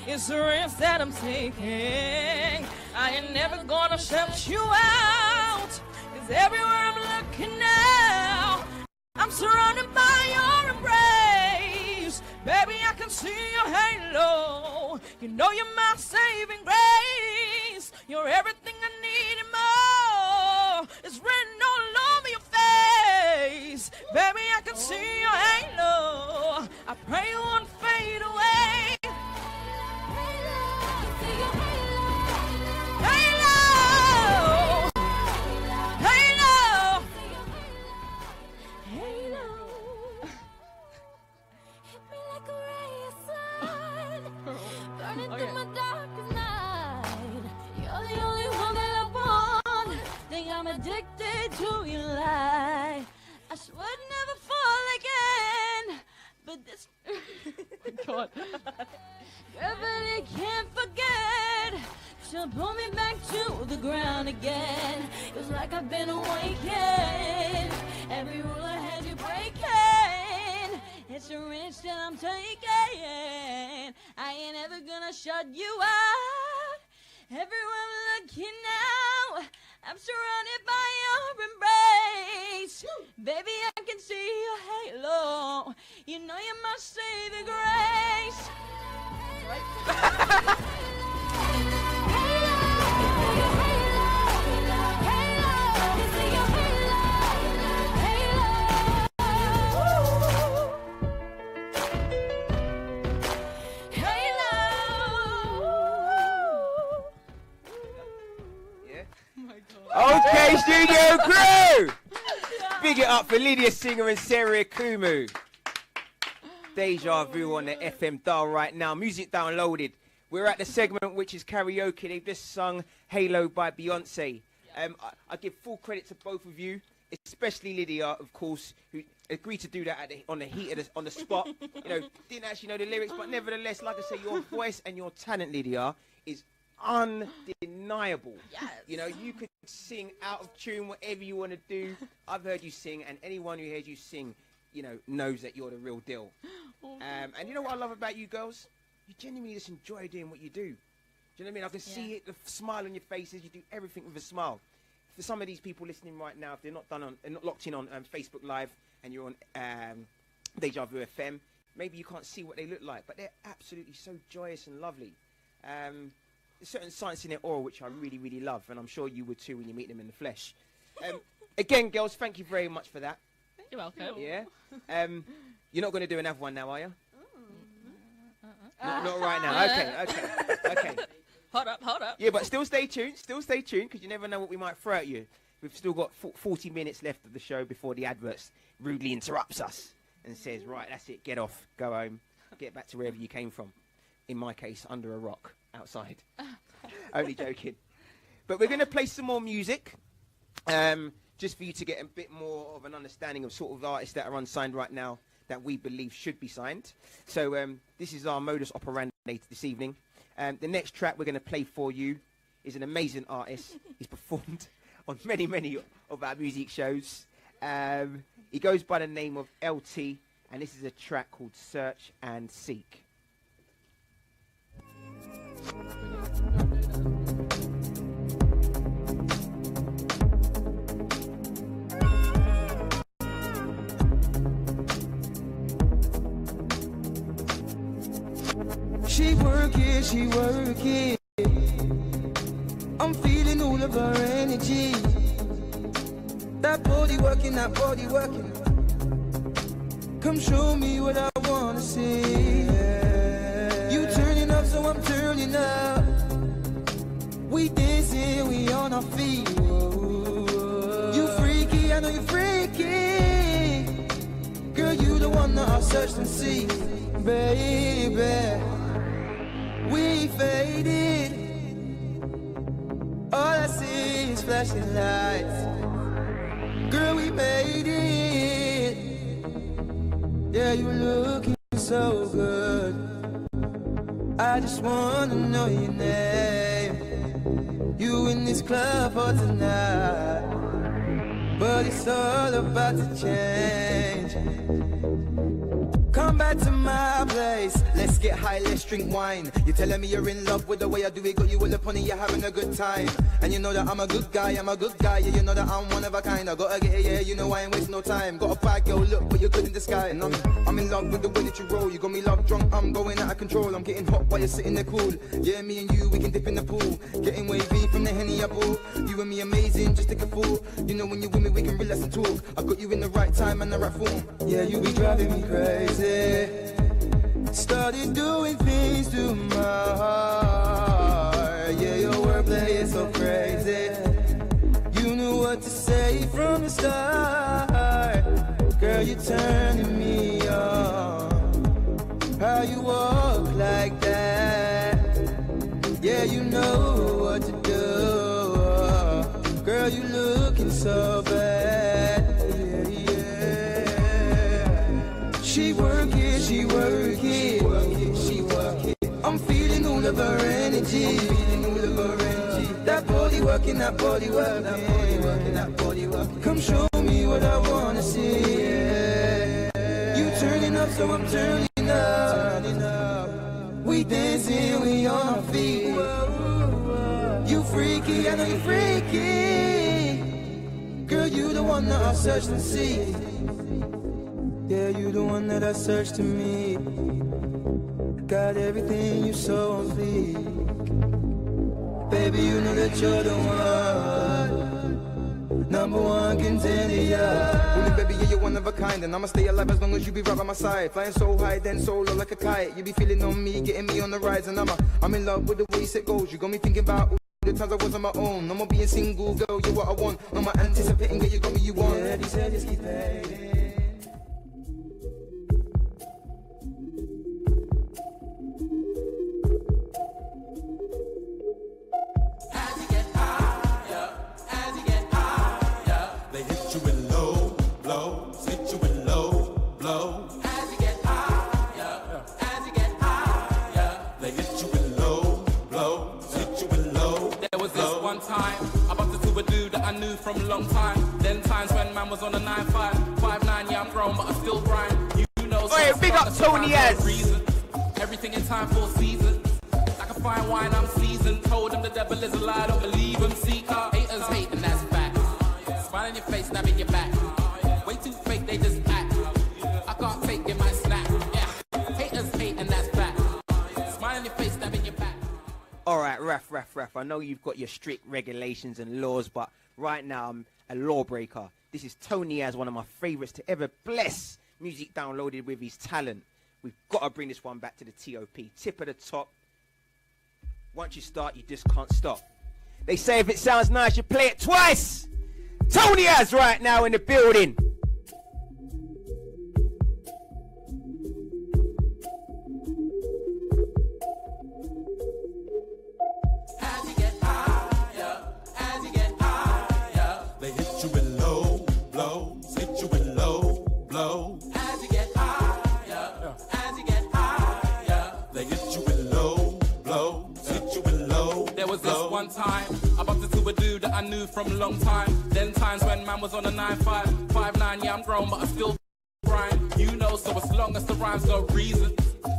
It's the risk that I'm taking. I ain't never gonna shut you out. 'Cause everywhere I'm looking now, I'm surrounded by your embrace. Baby, I can see your halo. You know you're my saving grace. You're everything I need and more. It's written all over your face. Baby, I can see your halo. I pray you won't fade away. Halo! Halo! Halo! Hit me like a ray of sun, burning through my darkest night. You're the only one that I want. Think I'm addicted to your light. I should never fall again, but this God. Gravity can't forget. She'll pull me back to the ground again. Feels like I've been awakened. Every rule I had you breaking. It's a risk that I'm taking. I ain't ever gonna shut you out. Everyone looking now. I'm surrounded by your embrace. Baby, I can see your halo. You know you must say the grace. Right? Okay, studio crew! Big it up for Lydia Singer and Sarah Ikumu. Deja Vu on the FM dial right now. Music downloaded. We're at the segment which is karaoke. They've just sung Halo by Beyonce. I give full credit to both of you, especially Lydia, of course, who agreed to do that on the spot. You know, didn't actually know the lyrics, but nevertheless, like I say, your voice and your talent, Lydia, is undeniable. Yes. You know, you could sing out of tune, whatever you want to do. I've heard you sing, and anyone who hears you sing, you know, knows that you're the real deal. And you know what I love about you girls? You genuinely just enjoy doing what you do. Do you know what I mean? I can see it, the smile on your faces. You do everything with a smile. For some of these people listening right now, if they're not locked in on Facebook Live and you're on DejavuFM, maybe you can't see what they look like, but they're absolutely so joyous and lovely. There's certain science in their aura which I really, really love, and I'm sure you would too when you meet them in the flesh. Again, girls, thank you very much for that. You're welcome. Yeah. You're not going to do another one now, are you? Not right now. Okay. Hold up. Yeah, but still stay tuned, because you never know what we might throw at you. We've still got 40 minutes left of the show before the adverts rudely interrupts us and says, right, that's it, get off, go home, get back to wherever you came from. In my case, under a rock outside. Only joking. But we're going to play some more music, just for you to get a bit more of an understanding of sort of artists that are unsigned right now that we believe should be signed. So this is our modus operandi this evening. The next track we're going to play for you is an amazing artist. He's performed on many, many of our music shows. He goes by the name of LT, and this is a track called Search and Seek. She work it. I'm feeling all of her energy. That body working. Come show me what I wanna see. You turning up, so I'm turning up. We dancing, we on our feet. You freaky, I know you freaky. Girl, you the one that I've searched and see, baby. We faded. All I see is flashing lights. Girl, we made it. Yeah, you looking so good. I just wanna know your name. You in this club for tonight, but it's all about to change. Come back to my place. Let's get high, let's drink wine. You're telling me you're in love with the way I do it. Got you all up on it, you're having a good time. And you know that I'm a good guy. Yeah, you know that I'm one of a kind. I gotta get it, yeah, you know I ain't waste no time. Got a bad girl look, but you're good in the sky. And I'm in love with the way that you roll. You got me love drunk, I'm going out of control. I'm getting hot while you're sitting there cool. Yeah, me and you, we can dip in the pool. Getting wavy from the Henny I bought. You and me amazing, just take a fool. You know when you're with me, we can relax and talk. I got you in the right time and the right form. Yeah, you be driving me crazy. Started doing things to my heart. Yeah, your wordplay is so crazy. You knew what to say from the start. Girl, you're turning me on. How you walk like that. Yeah, you know what to do. Girl, you looking so bad. Yeah. She working. orangey. That body working, that body working, that body working, that body working. Come show me what I wanna see. Yeah. You turning up, so I'm turning up. We dancing, we on our feet. You freaky, I know you freaky. Girl, you the one that I searched to see. Yeah, you the one that I searched to meet. Got everything you so on fleek. Baby, you know that you're the one. Number one contender, yeah. Well, baby, yeah, you're one of a kind. And I'ma stay alive as long as you be right by my side. Flying so high, then so low like a kite. You be feeling on me, getting me on the rise. And I'm in love with the way it goes. You got me thinking about all the times I was on my own. No more being single, girl, you're what I want. No more anticipating, girl, you got me, you want. Yeah, these heads keep fading. From a long time, then times when man was on a 9-5, 5'9", yeah I'm grown but I still grind. You know, so hey, big up Tony as everything in time for season. Like a fine wine, I'm seasoned. Told them the devil is a lie, don't believe him. Seeker, haters hate and that's fact. Smile in your face, stab in your back. Way too fake, they just act. I can't take it, my snap. Yeah, haters hate and that's fact. Smile in your face, stab in your back. All right, ref. I know you've got your strict regulations and laws, but right now, I'm a lawbreaker. This is Tony as one of my favorites to ever bless Musique downloaded with his talent. We've got to bring this one back to the TOP. Tip of the top. Once you start, you just can't stop. They say if it sounds nice, you play it twice. Tony as right now in the building. Time, I bumped into a dude that I knew from a long time. Then times when man was on a 9'5", 5'9", yeah I'm grown but I still grind. You know, so as long as the rhymes got reason,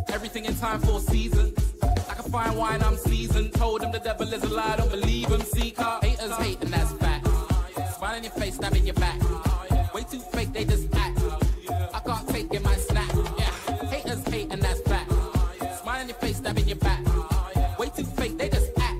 everything in time for season. Like a fine wine, I'm seasoned. Told them the devil is a lie, don't believe him. Seeker, haters hate and that's fact. Smile in your face, stab in your back. Way too fake, they just act. I can't take it, my snap. Yeah, haters hate and that's fact. Smile in your face, stab in your back. Way too fake, they just act.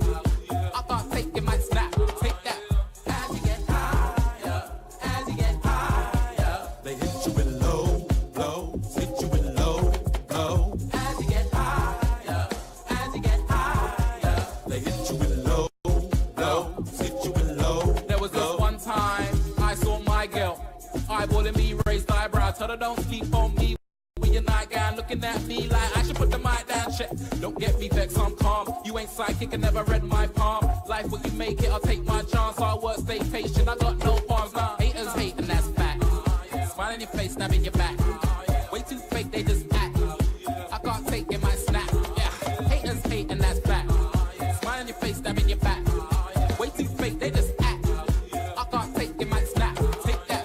Eyeballing me, raised eyebrow. Tell her don't sleep on me. With your nightgown looking at me like I should put the mic down. Check. Don't get me vexed, I'm calm. You ain't psychic and never read my palm. Life what you make it, I'll take my chance. Hard work, stay patient. I got no palms now. Haters hate and that's fact. Smile in your face, stab in your back. Way too fake, they just act. I can't take it, my snap. Yeah. Haters hate and that's fact. Smile in your face, stab in your back. Way too fake, they just act. I can't take it, my snap. Take that.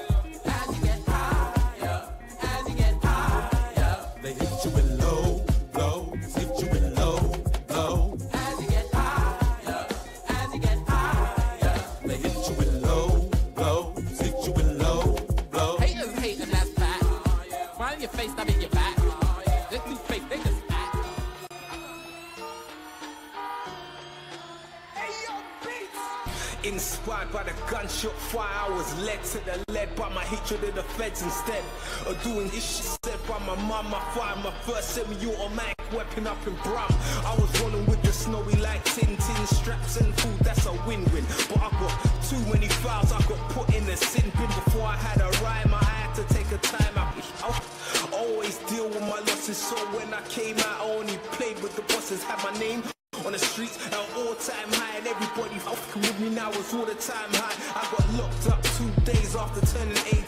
Inspired by the gunshot fire, I was led to the lead by my hatred of the feds instead of doing this shit said by my mum. I fired my first semi-automatic weapon up in Brum. I was rolling with the snowy like Tintin, straps and food, that's a win-win. But I got too many fouls, I got put in the sin bin. Before I had a rhyme, I had to take a time out. I always deal with my losses, so when I came out, I only played with the bosses. Had my name on the streets at all time high, and everybody fucking with me now was all the time high. I got locked up 2 days after turning 18.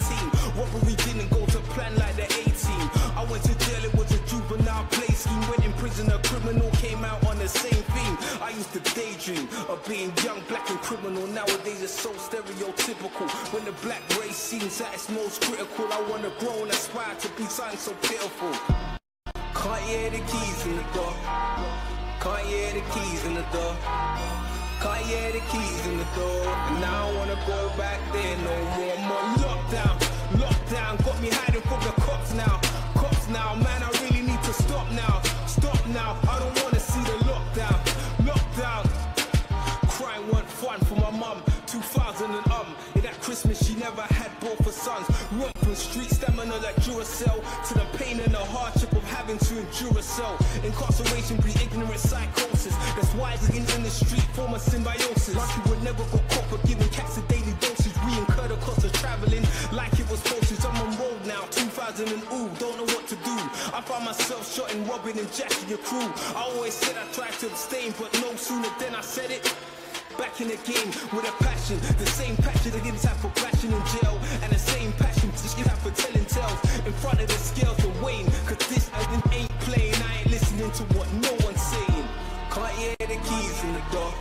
Robbery didn't go to plan like the 18. I went to jail, it was a juvenile play scheme. Went in prison, a criminal came out on the same theme. I used to daydream of being young, black and criminal. Nowadays it's so stereotypical. When the black race seems at its most critical, I wanna grow and aspire to be something so pitiful. Can't hear the keys in the door. Can't hear the keys in the door. Can't hear the keys in the door. And now I wanna go back there no more. More lockdown, lockdown. Got me hiding from the cops now. Cops now, man, I really need to stop now. Stop now, I don't wanna see the lockdown. Lockdown. Crime weren't fun for my mum. 2000 and in that Christmas she never had both her sons. Run from street stamina like Duracell to the pain and the hardship of having to endure a cell. Incarceration breed ignorant psychosis. That's why living in the street form a symbiosis. Lucky would never go caught for giving cats a daily dosage. We incur the cost of traveling like it was postage. I'm on road now, 2000 and don't know what to do. I found myself shotting, robbing and jacking your crew. I always said I tried to abstain, but no sooner than I said it. Back in the game with a passion, the same passion that gives have for passion in jail, and the same passion to give have for telling tales in front of the scales to wane. Cause this ain't playing, I ain't listening to what no one's saying. Can't hear the keys in the door.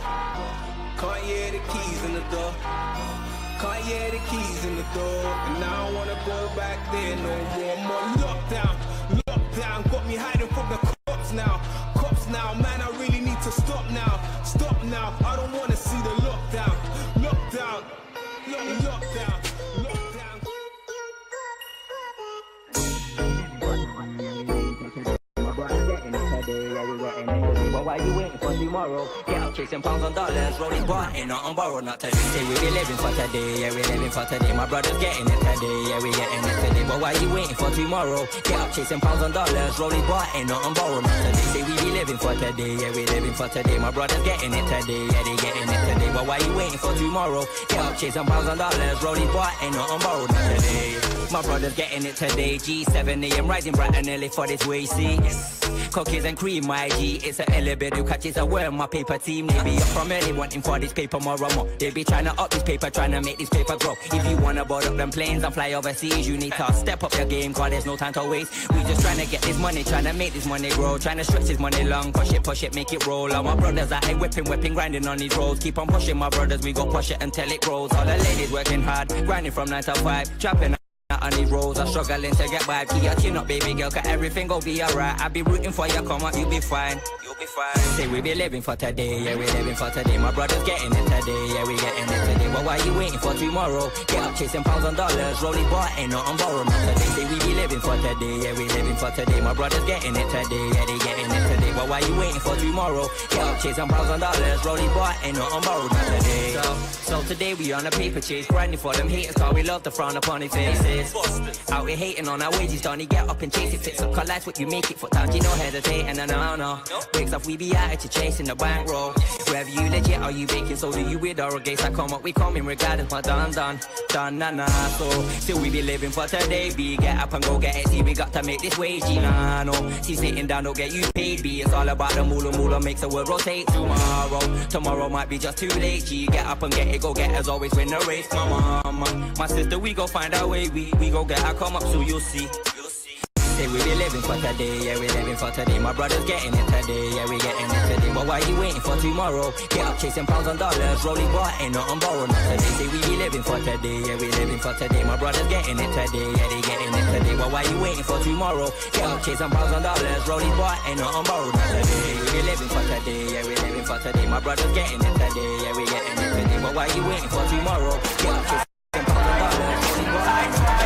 Can't hear the keys in the door. Can't hear the keys in the door. And now I wanna go back there no more. More lockdown, lockdown. Got me hiding from the cops now. Cops now, man, I really need to stop now. Stop now, I don't wanna see the lockdown. Lockdown, lockdown, lockdown. But why you waiting for tomorrow? Get up chasing pounds on dollars, rolling bar, ain't not on borrow, not today. Say we be living for today, yeah, we living for today. My brother's getting it today, yeah, we getting it today. But why you waiting for tomorrow? Get up chasing pounds on dollars, rolling bar, ain't not on borrow, not today. Say we be living for today, yeah, we living for today. My brother's getting it today, yeah, they getting it today. But why you waiting for tomorrow? Get up chasing pounds on dollars, rolling bar, ain't not on borrow, not today. My brother's getting it today, G7 AM, rising bright and early for this way, see. Cookies and cream, my G, it's an elevator who catches a worm, my paper team. They be up from early wanting for this paper more and more. They be trying to up this paper, trying to make this paper grow. If you wanna board up them planes and fly overseas, you need to step up your game, cause there's no time to waste. We just trying to get this money, trying to make this money grow, trying to stretch this money long, push it, make it roll. All my brothers out here whipping, grinding on these roads. Keep on pushing, my brothers, we go push it until it grows. All the ladies working hard, grinding from 9 to 5, trapping on these roads, I'm struggling to get by. Keep your chin up, baby girl, cause everything gon' be alright. I be rooting for you, come on, you'll be fine. You'll be fine. Say we be living for today, yeah, we living for today. My brother's getting it today, yeah, we getting it today. But why you waiting for tomorrow? Get up chasing pounds on dollars, rolling bar, ain't not on borrow, not today. Say we be living for today, yeah, we living for today. My brother's getting it today, yeah, they getting it today. But why you waiting for tomorrow? Get up chasing pounds on dollars, rolling bar, ain't not on borrow, not today. So today we on a paper chase, grinding for them haters, cause we love to frown upon their faces. Out here hating on our wages, don't you get up and chase it, fits up, cause life's what you make it for times, you no hesitating, no. Wakes up, we be out to chasing the bankroll. Whether you legit or you baking, so do you with our gates, I come up, we coming regardless, my done, nah. So still we be living for today, B, get up and go get it, see we got to make this wage, nah, no. See sitting down, don't get you paid, B, it's all about the moolah, makes the world rotate. Tomorrow might be just too late, G, get up and get it, go get as always win the race. My mama, my sister, we go find our way, we go get our come up, so you'll see. Say we be living for today, yeah, we living for today. My brother's getting it today, yeah, we getting it today. But why you waiting for tomorrow? Get up chasing pounds on dollars, rolling bar, ain't not on borrow, not today. Say we be living for today, yeah, we living for today. My brother's getting it today, yeah, they getting it today. But why you waiting for tomorrow? Get up chasing pounds on dollars, rolling bar, ain't not on borrow, not today. We be living for today, yeah, we living for today. My brother's getting it today, yeah, we getting it today. But why you waiting for tomorrow? Get up chasing pounds on dollars, rolling bar, ain't not on borrow.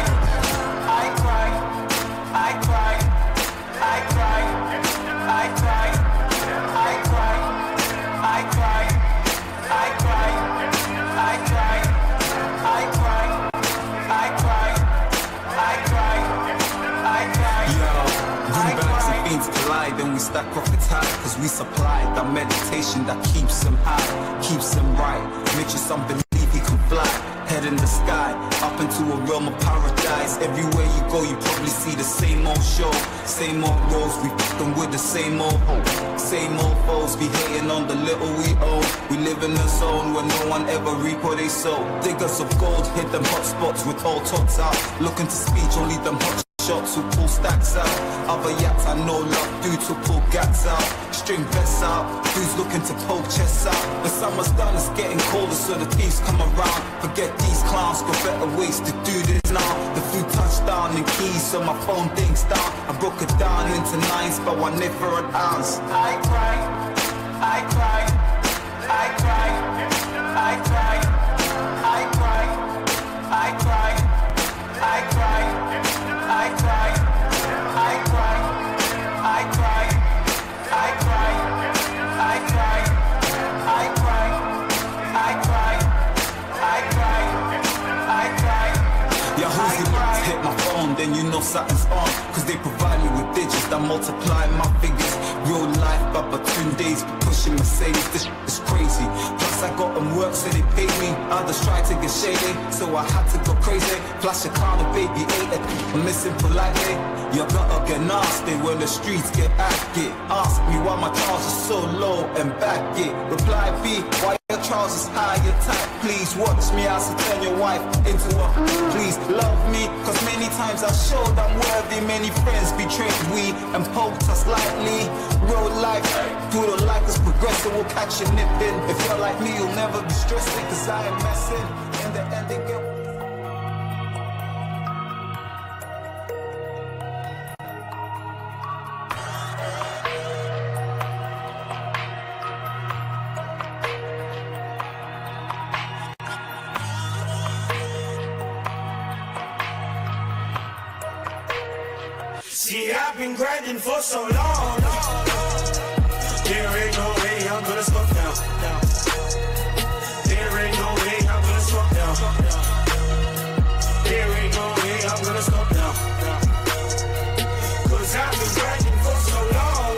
Then we stack off the tide, cause we supply the meditation that keeps him high, keeps him right, makes you some believe he can fly, head in the sky, up step into a realm of paradise. Everywhere you go, you probably see the same old show, same old roads. We fuck them with the same old foes. Be hating on the little we own. We live in a zone where no one ever reap what they sow. Diggers of gold hit them hot spots with all tops out. Looking to speech, only them hot shots who pull stacks out. Other yaks I know love dudes who pull gats out. String vests out, dudes looking to poke chests out. The summer's done, it's getting colder, so the thieves come around. Forget these clowns, got better ways to do this now. The food touchdown in keys, so my phone dings down. I broke it down into nines, but one nip for an ounce. I cry, I cry, I cry, I cry, I cry, I cry, I cry, I cry, I cry, I cry, I cry, I cry, I cry, I cry, I cry, I cry. Yeah, who's the hit my phone, then you know something's on. Cause they provide me with digits that multiply my figures. Real life, opportunities, pushing Mercedes, this is crazy. Plus I got them work so they pay me. Others try to get shady, so I had to go crazy. Flash a car, the baby ate it, I'm missing politely. You gotta get nasty when the streets get active. Ask me why my trousers so low and back it. Reply B, why your trousers high and tight? Please watch me as I turn your wife into a. Please love me, cause many times I showed I'm worthy. Many friends betrayed we and poked us lightly. Real life, do the like us progressing, we'll catch you nipping. If you're like me, you'll never be stressing, cause I am messing. In the end, they get. See, I've been grinding for so long. There ain't no way I'm gonna stop now. There ain't no way I'm gonna stop now. There ain't no way I'm gonna stop now. Cause I've been grinding for so long.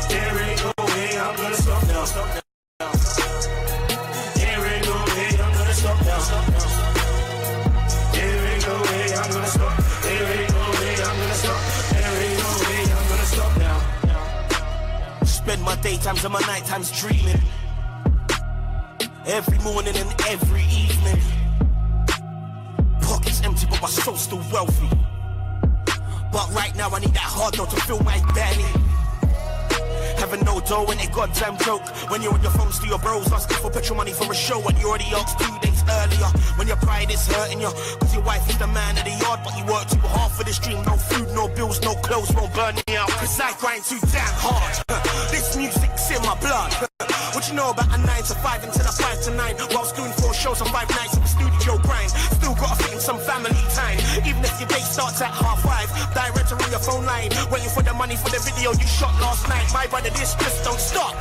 There ain't no way I'm gonna stop now. There ain't no way I'm gonna stop now. There ain't no way I'm gonna stop. There ain't no way I'm gonna stop. There ain't no way I'm gonna stop now. Spend my daytimes and my nighttimes dreaming. Every morning and every evening. Pockets empty but my soul's still wealthy. But right now I need that hard note to fill my belly. Having no dough ain't a goddamn joke. When you're on your phones to your bros asking for petrol money for a show and you already asked 2 days earlier. When your pride is hurting you, cause your wife is the man of the yard, but you work too hard for this dream. No food, no bills, no clothes won't burn me out. Cause I grind too damn hard. This music's in my blood. What you know about a 9 to 5 until a 5 to 9? Whilst doing 4 shows on 5 nights of a studio grind. Still gotta fit in some family time. Even if your day starts at 5:30, director on your phone line, waiting for the money for the video you shot last night. My brother, this just don't stop.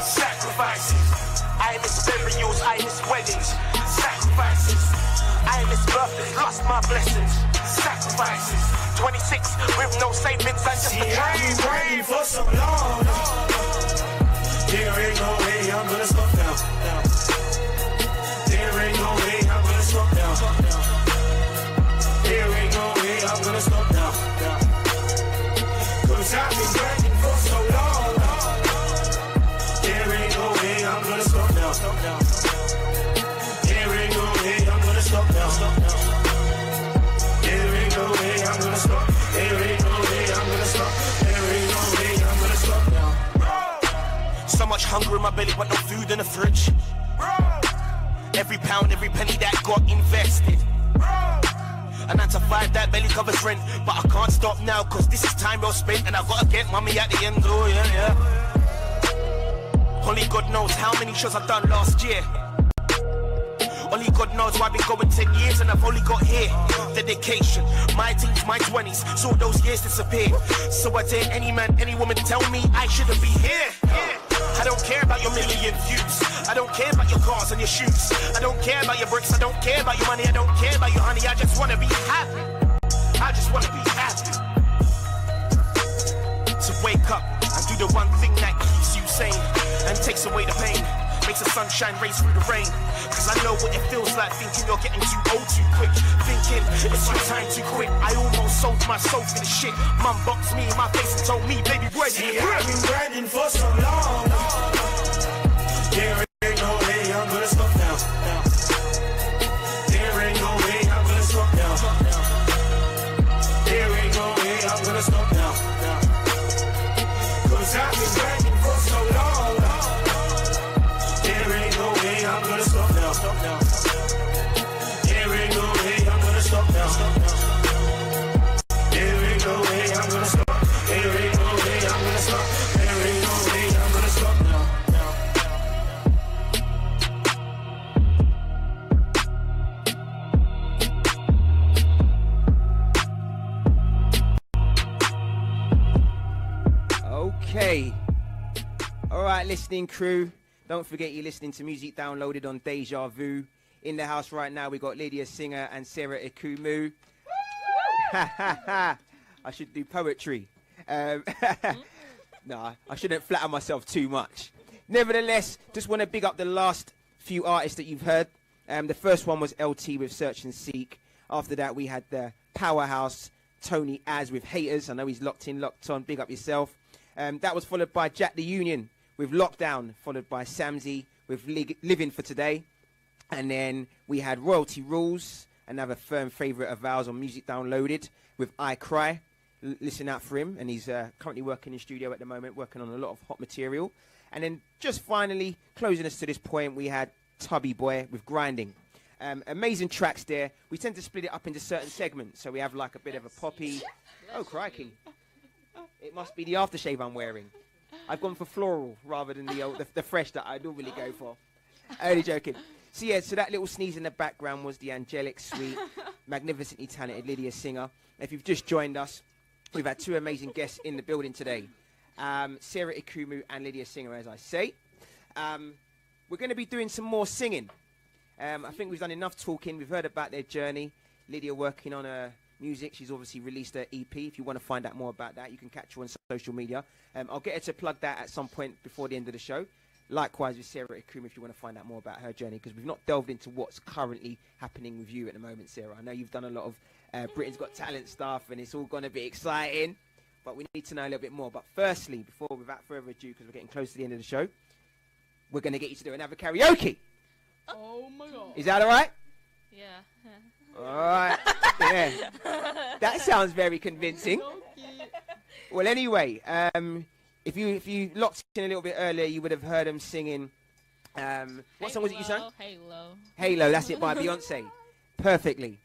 Sacrifices. I miss burials, I miss weddings. Sacrifices. I miss birthdays, lost my blessings. Sacrifices. 26 with no savings, I just see, I've been praying for so long. There ain't no way I'm gonna stop now. There ain't no way I'm gonna stop now. There ain't no way I'm gonna stop now. Cause I've been grinding for so long. There ain't no way I'm gonna stop now. There ain't no way I'm gonna stop now. There ain't no way I'm gonna stop. There ain't no way I'm gonna stop. There ain't no way I'm gonna stop now. So much hunger in my belly but no food in the fridge. Every pound, every penny that got invested. A 9 to 5 that barely covers rent. But I can't stop now cause this is time well spent. And I gotta get mommy at the end, oh yeah. Only God knows how many shows I've done last year. Only God knows why I've been going 10 years and I've only got here. Dedication, my teens, my 20s, saw those years disappear. So I dare any man, any woman tell me I shouldn't be here. I don't care about your million views. I don't care about your cars and your shoes. I don't care about your bricks. I don't care about your money. I don't care about your honey. I just wanna be happy. I just wanna be happy. To wake up and do the one thing that keeps you sane and takes away the pain. Makes the sunshine race through the rain. Cause I know what it feels like thinking you're getting too old too quick. Thinking it's your time to quit. I almost sold my soul for the shit. Mum boxed me in my face and told me, baby, boy, see, I've been grinding for so long. There ain't no way I'm gonna stop now. There ain't no way I'm gonna stop now. There ain't no way I'm gonna stop now. Cause I've been grinding for so long. There ain't no way I'm gonna stop now. There ain't no way I'm gonna stop now. There ain't no way I'm gonna stop. There ain't no way I'm gonna stop. There ain't no way I'm gonna stop now. Okay. All right, listening crew. Don't forget you're listening to music downloaded on Deja Vu. In the house right now, we got Lydia Singer and Sarah Ikumu. I should do poetry. No, I shouldn't flatter myself too much. Nevertheless, just want to big up the last few artists that you've heard. The first one was LT with Search and Seek. After that, we had the Powerhouse, Tony Az with Haters. I know he's locked in, locked on. Big up yourself. That was followed by Jack the Union with Lockdown, followed by Samzy with Living for Today. And then we had Royalty Rules, another firm favourite of ours on Music Downloaded, with I Cry. Listen out for him. And he's currently working in studio at the moment, working on a lot of hot material. And then just finally, closing us to this point, we had Tubby Boy with Grinding. Amazing tracks there. We tend to split it up into certain segments. So we have like a bit of a poppy. Oh, crikey. It must be the aftershave I'm wearing. I've gone for floral rather than the fresh that I normally go for. Only joking. So yeah, so that little sneeze in the background was the angelic, sweet, magnificently talented Lydia Singer. If you've just joined us, we've had two amazing guests in the building today. Sarah Ikumu and Lydia Singer, as I say. We're going to be doing some more singing. I think we've done enough talking. We've heard about their journey. Lydia working on her music. She's obviously released her EP. If you want to find out more about that, you can catch her on social media. I'll get her to plug that at some point before the end of the show. Likewise with Sarah Ikumu, if you want to find out more about her journey, because we've not delved into what's currently happening with you at the moment, Sarah. I know you've done a lot of Britain's Got Talent stuff, and it's all going to be exciting, but we need to know a little bit more. But firstly, without further ado, because we're getting close to the end of the show, we're going to get you to do another karaoke. Oh my God. Is that all right? Yeah. All right. Yeah. That sounds very convincing. Well, anyway, if you locked in a little bit earlier, you would have heard them singing. What song was it you sang? Halo. Halo, that's it, by Beyonce. Perfectly.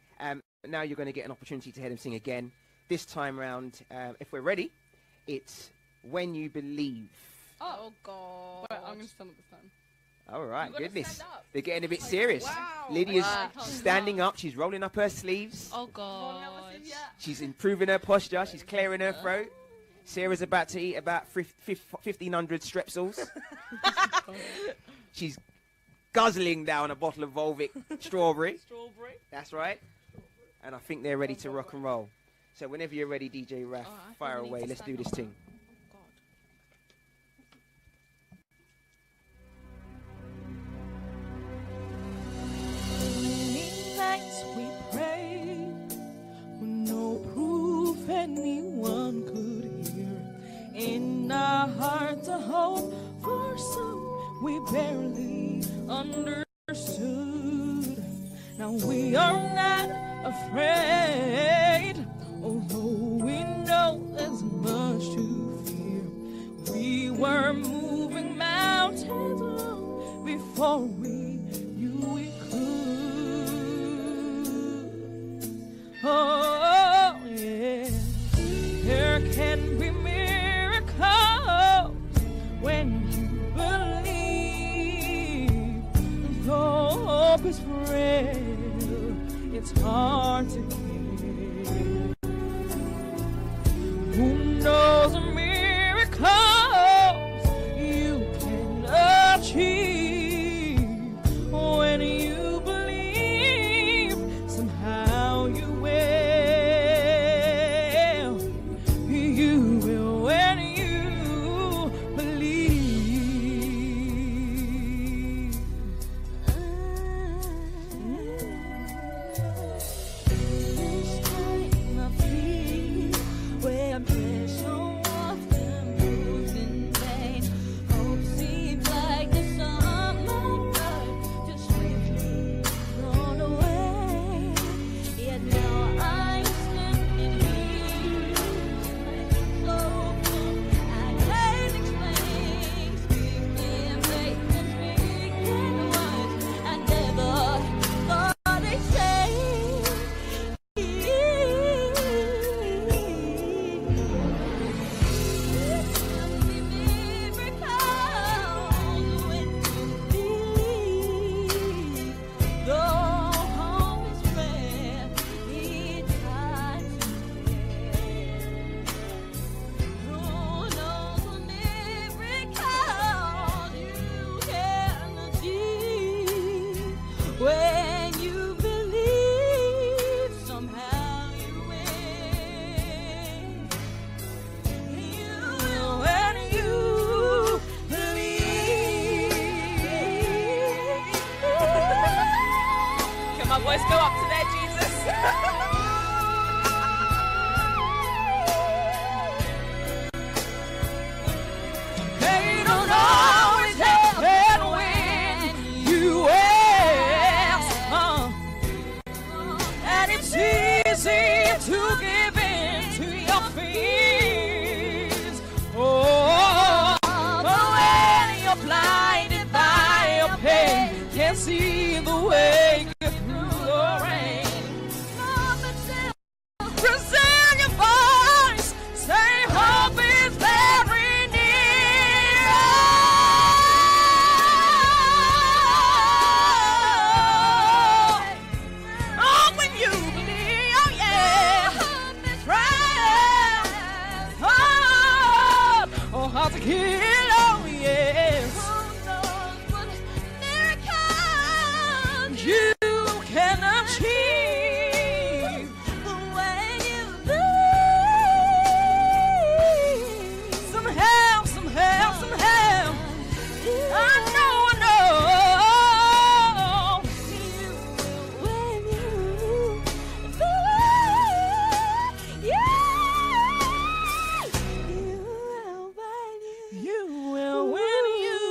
Now you're going to get an opportunity to hear them sing again. This time round, if we're ready, it's When You Believe. Oh God. Wait, I'm going to stand up this time. All right, goodness. They're getting a bit serious. Wow. Lydia's standing up. She's rolling up her sleeves. Oh, God. She's improving her posture. She's clearing her throat. Sarah's about to eat about 1,500 Strepsils. She's guzzling down a bottle of Volvic strawberry. That's right. And I think they're ready to rock and roll. So whenever you're ready, DJ Raf, fire away. Let's do this thing. We prayed with no proof anyone could hear. In our hearts a hope for some we barely understood. Now we are not afraid, although we know there's much to fear. We were moving mountains long before we knew we could. Oh, yeah. There can be miracles when you believe. Though hope is frail, it's hard to give. Who knows miracles you can achieve when you believe somehow you will. You will when you believe. always go up to there, Jesus. They don't always happen when you ask, and it's easy to give in to your fears. Oh, but when you're blinded by your pain, can't see the way through the rain. Present your voice, say hope is very near. Oh, when you believe, oh yeah, right. Oh, hard to kill, oh yes. You can achieve when you believe. Somehow, somehow, somehow, I know. When you believe, you will when you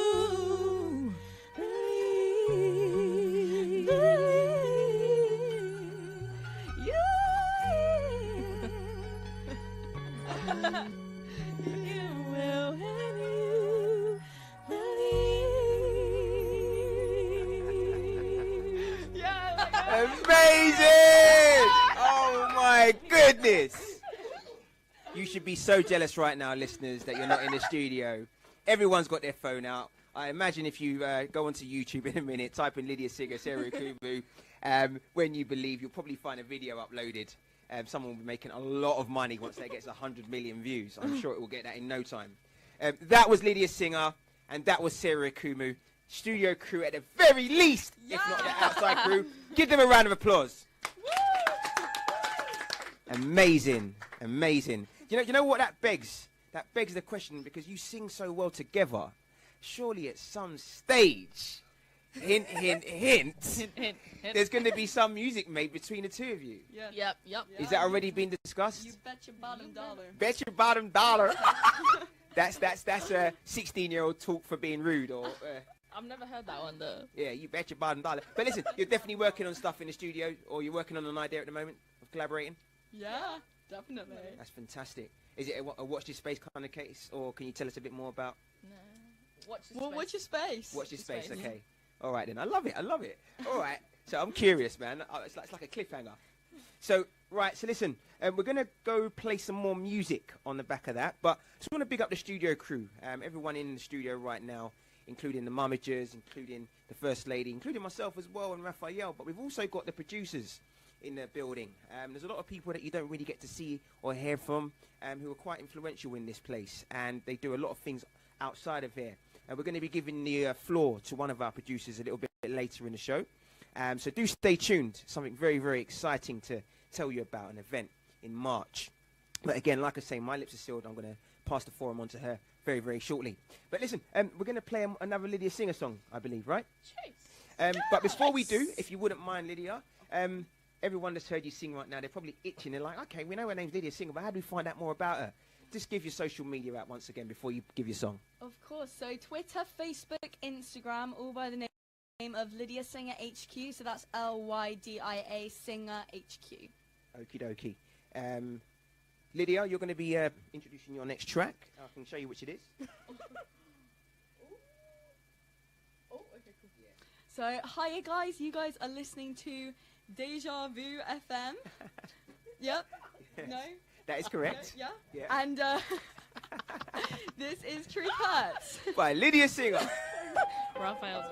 Amazing! Oh my goodness! You should be so jealous right now, listeners, that you're not in the studio. Everyone's got their phone out. I imagine if you go onto YouTube in a minute, type in Lydia Singer, Sarah Ikumu, when you believe, you'll probably find a video uploaded. Someone will be making a lot of money once that gets 100 million views. I'm sure it will get that in no time. That was Lydia Singer, and that was Sarah Ikumu. Studio crew at the very least, if not the outside crew. Give them a round of applause. Amazing, amazing. You know what that begs? That begs the question, because you sing so well together. Surely at some stage, hint, hint, hint, there's going to be some music made between the two of you. Yep. Is that already been discussed? You bet your bottom dollar. Bet your bottom dollar. That's a 16-year-old talk for being rude, or. I've never heard that one though. Yeah, you bet your bottom dollar. But listen, you're definitely working on stuff in the studio, or you're working on an idea at the moment of collaborating. Yeah, definitely. That's fantastic. Is it a watch this space kind of case, or can you tell us a bit more about? No. Watch your space. Watch this space. Okay. All right then. I love it. All right. So I'm curious, man. It's like a cliffhanger. So listen, we're gonna go play some more music on the back of that, but I just want to big up the studio crew. Everyone in the studio right now, including the Mumagers, including the First Lady, including myself as well, and Raphael. But we've also got the producers in the building. There's a lot of people that you don't really get to see or hear from, who are quite influential in this place, and they do a lot of things outside of here. We're going to be giving the floor to one of our producers a little bit later in the show. So do stay tuned. Something very, very exciting to tell you about, an event in March. But again, like I say, my lips are sealed. I'm going to pass the forum on to her very, very shortly. But listen, we're going to play another Lydia Singer song, I believe, right? But before we do, if you wouldn't mind, Lydia, everyone that's heard you sing right now, they're probably itching. They're like, okay, we know her name's Lydia Singer, but how do we find out more about her? Just give your social media out once again before you give your song. Of course. So Twitter, Facebook, Instagram, all by the name of Lydia Singer HQ. So that's LYDIA Singer HQ. Okie dokie. Lydia, you're going to be introducing your next track. I can show you which it is. Okay, cool. So, hiya guys. You guys are listening to DejavuFM. Yep. No? That is correct. No? Yeah. And this is True Hurts. By Lydia Singer. Raphael's.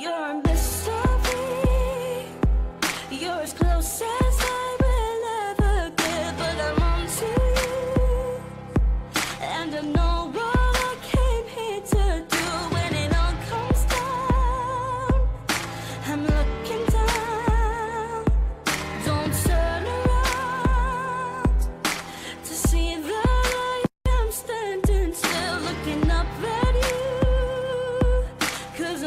You're a mystery. You're as close as I will ever get, but I'm on to you. And I know what I came here to do when it all comes down. I'm looking down. Don't turn around to see that I am standing still, looking up at you. 'Cause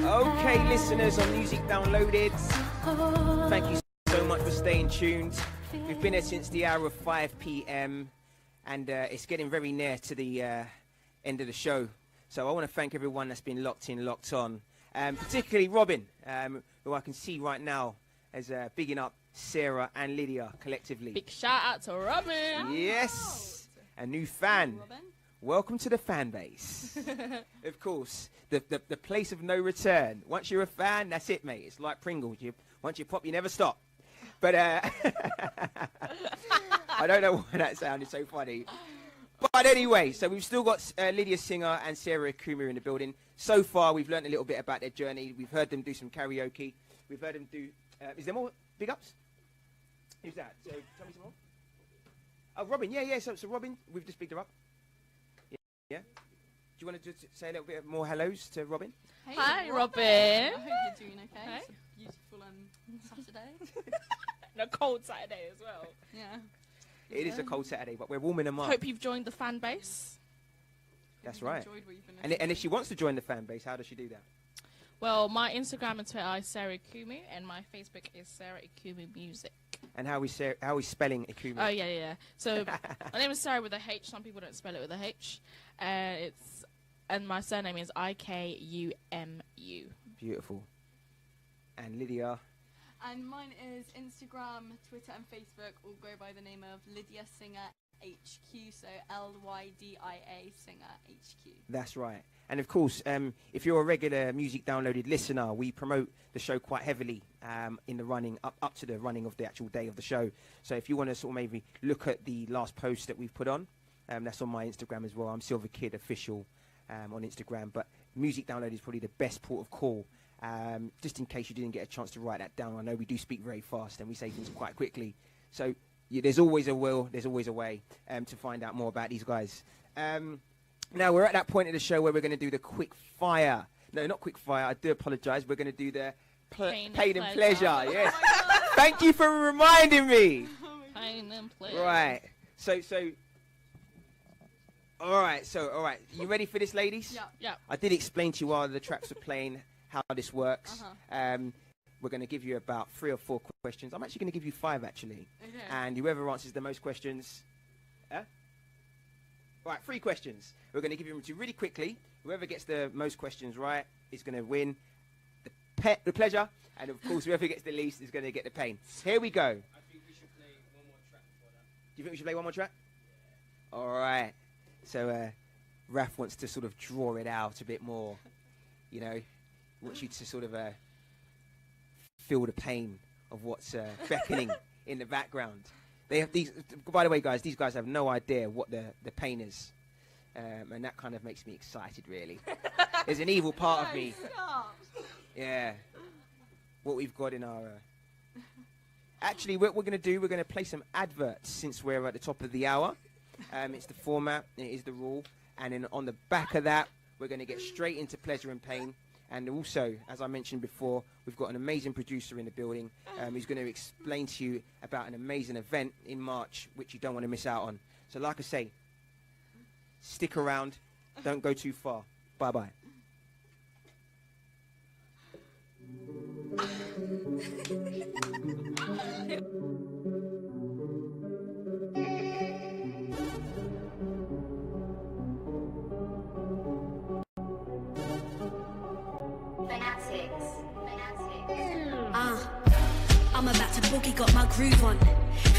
Okay, listeners on Musique Downloaded, thank you so much for staying tuned. We've been here since the hour of 5 p.m. and it's getting very near to the end of the show. So I want to thank everyone that's been locked in, locked on, particularly Robin, who I can see right now as bigging up Sarah and Lydia collectively. Big shout out to Robin. Yes, a new fan. Welcome to the fan base. Of course, the place of no return. Once you're a fan, that's it, mate. It's like Pringles. Once you pop, you never stop. But I don't know why that sounded so funny. But anyway, so we've still got Lydia Singer and Sarah Ikumu in the building. So far, we've learned a little bit about their journey. We've heard them do some karaoke. We've heard them do... is there more big ups? Who's that? So tell me some more. Oh, Robin. Yeah. So Robin, we've just picked her up. Yeah. Do you want to just say a little bit more hellos to Robin? Hey, Hi, Robin. I hope you're doing okay. Hey. It's a beautiful Saturday. And a cold Saturday as well. Yeah. It is a cold Saturday, but we're warming them up. Hope you've joined the fan base. That's right. And if she wants to join the fan base, how does she do that? Well, my Instagram and Twitter is Sarah Ikumu, and my Facebook is Sarah Ikumu Music. And how are we spelling Ikumu? Oh, yeah. So my name is Sarah with a H. Some people don't spell it with a H. And my surname is Ikumu. Beautiful. And Lydia? And mine is Instagram, Twitter, and Facebook all go by the name of Lydia Singer HQ, so LYDIA Singer HQ. That's right. And of course, if you're a regular Musique Downloaded listener, we promote the show quite heavily in the running, up to the running of the actual day of the show. So if you want to sort of maybe look at the last post that we've put on, that's on my Instagram as well. I'm Silver Kid Official on Instagram. But Musique Downloaded is probably the best port of call just in case you didn't get a chance to write that down. I know we do speak very fast and we say things quite quickly. So there's always a will, there's always a way to find out more about these guys. Now, we're at that point of the show where we're going to do the quick fire. No, not quick fire. I do apologise. We're going to do the pain and pleasure. Yes. Thank you for reminding me. Pain and pleasure. Right. So, all right. You ready for this, ladies? Yeah. I did explain to you while the tracks were playing how this works. We're going to give you about 3 or 4 questions. I'm actually going to give you 5, actually. Okay. And whoever answers the most questions... Right, 3 questions. We're going to give you them to really quickly. Whoever gets the most questions right is going to win the pleasure. And, of course, whoever gets the least is going to get the pain. Here we go. I think we should play one more track before that. Do you think we should play one more track? Yeah. All right. So, Raf wants to sort of draw it out a bit more. You know, wants you to sort of feel the pain of what's beckoning in the background. They have these. By the way, guys, these guys have no idea what the pain is, and that kind of makes me excited. Really, there's an evil part of me. Yeah, what we've got in our. Actually, what we're going to do, we're going to play some adverts since we're at the top of the hour. It's the format, it is the rule, and then on the back of that, we're going to get straight into pleasure and pain. And also, as I mentioned before, we've got an amazing producer in the building who's going to explain to you about an amazing event in March, which you don't want to miss out on. So like I say, stick around. Don't go too far. Bye-bye. I'm about to boogie, got my groove on.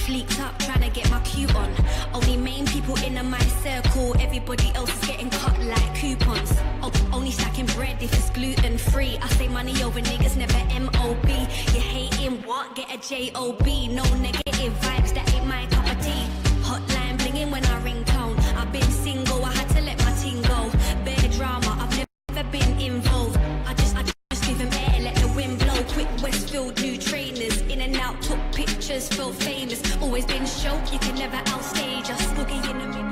Fleeked up, trying to get my cue on. Only main people in my circle. Everybody else is getting cut like coupons. Only stacking bread if it's gluten free. I say money over niggas, never MOB. You hating what? Get a JOB. No negative vibes, that ain't my cup of tea. Hotline blinging when I ring tone. I've been single, I had to let my team go. Bare drama, I've never been involved. I just give him air, let the wind blow. Quick Westfield, new trainers. In and out, took pictures, felt famous. Always been show, you can never outstage us. Boogie in the middle.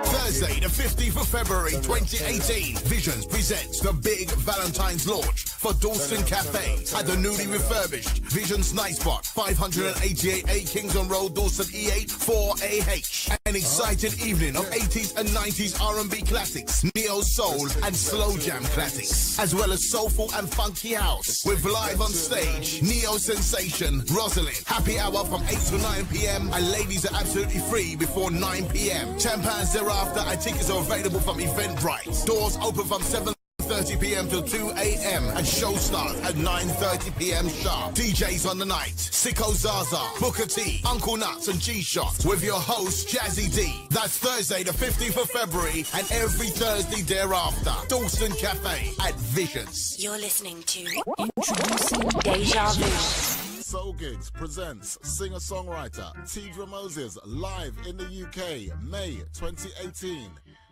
Thursday, the 15th of February 2018, Visions presents the big Valentine's launch for Dalston Cafe at the newly refurbished Visions Night Spot, 588A Kingston Road, Dalston E8 4AH. An exciting evening of 80s and 90s R&B classics, neo soul and slow jam classics, as well as soulful and funky house. With live on stage, neo sensation Rosalind. Happy hour from 8 to 9 p.m. and ladies are absolutely free before 9 p.m. £10 thereafter, and tickets are available from Eventbrite. Doors open from 7:30 p.m. till 2 a.m. and show starts at 9:30 p.m. sharp. DJs on the night: Sicko Zaza, Booker T, Uncle Nuts and G-Shot with your host Jazzy D. That's Thursday the 15th of February and every Thursday thereafter. Dalston Cafe at Visions. You're listening to Introducing Deja Vu. Soul Gigs presents singer-songwriter Tidra Moses live in the UK, May 2018.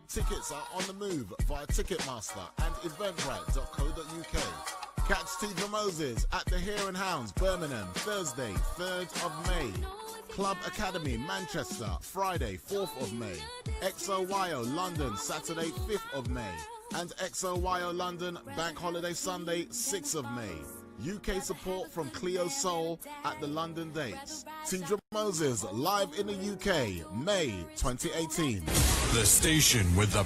Tickets are on the move via Ticketmaster and eventbrite.co.uk. Catch Tidra Moses at the Hare and Hounds, Birmingham, Thursday, 3rd of May. Club Academy, Manchester, Friday, 4th of May. XOYO, London, Saturday, 5th of May. And XOYO London, Bank Holiday Sunday, 6th of May. UK support from Cleo Soul at the London dates. Tidra Moses live in the UK, May 2018. The station with the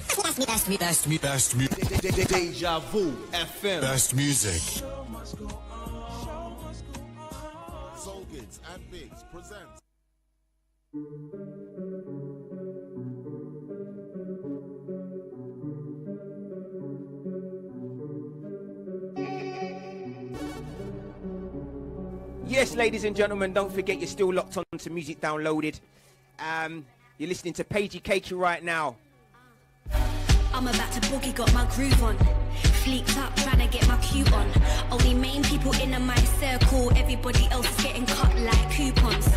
best music. DejavuFM. Best music. Soul Gigs and Bigs presents. Yes, ladies and gentlemen, don't forget you're still locked on to Music Downloaded. You're listening to Pagey Cakey right now. I'm about to boogie, got my groove on. Fleeked up, trying to get my cue on. Only main people people in my circle. Everybody else is getting cut like coupons.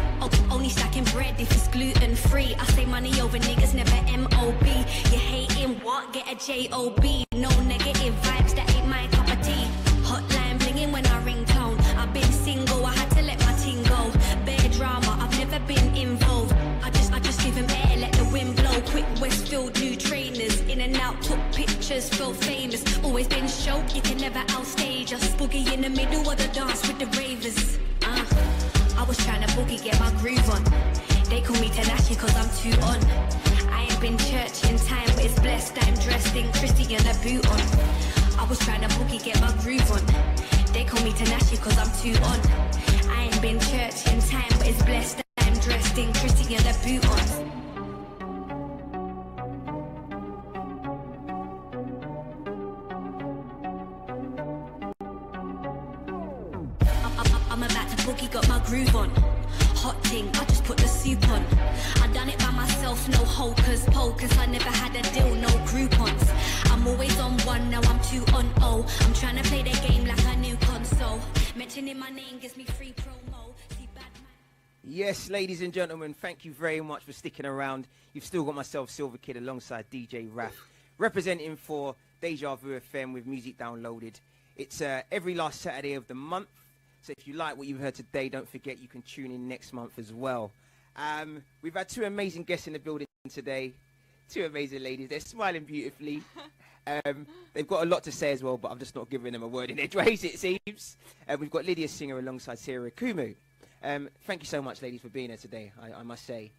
Only stacking bread if it's gluten free. I say money over niggas, never MOB. You hating what? Get a JOB. No negative vibes, that ain't my cup of tea. Hotline blinging when I ring tone. I've been single, I had to let my ting go. Bare drama, I've never been involved. I just give him air, let the wind blow. Quick Westfield, new trainers. In and out, took pictures, felt famous. Always been show, you can never outstage us. Boogie in the middle of the dance with the ravers. I was trying to boogie, get my groove on. They call me Tanashi cause I'm too on. I ain't been church in time, but it's blessed. I'm dressed in Christian, a boot on. I was trying to boogie, get my groove on. They call me Tanashi cause I'm too on. I ain't been church in time, but it's blessed. I'm dressed in Christian, a boot on. I'm about to boogie, got my groove on. Hot ting, I just put the soup on. I done it by myself, no hocus pocus. I never had a deal, no Groupons. I'm always on one, now I'm 2 on 0. I'm trying to play the game like a new console. Mentioning my name gives me free promo. Yes, ladies and gentlemen, thank you very much for sticking around. You've still got myself, Silver Kid, alongside DJ Raf, representing for DejavuFM with Musique Downloaded. It's every last Saturday of the month. So if you like what you've heard today, don't forget you can tune in next month as well. We've had 2 amazing guests in the building today. 2 amazing ladies. They're smiling beautifully. They've got a lot to say as well, but I'm just not giving them a word in edgeways, it seems. We've got Lydia Singer alongside Sarah Ikumu. Thank you so much, ladies, for being here today, I must say.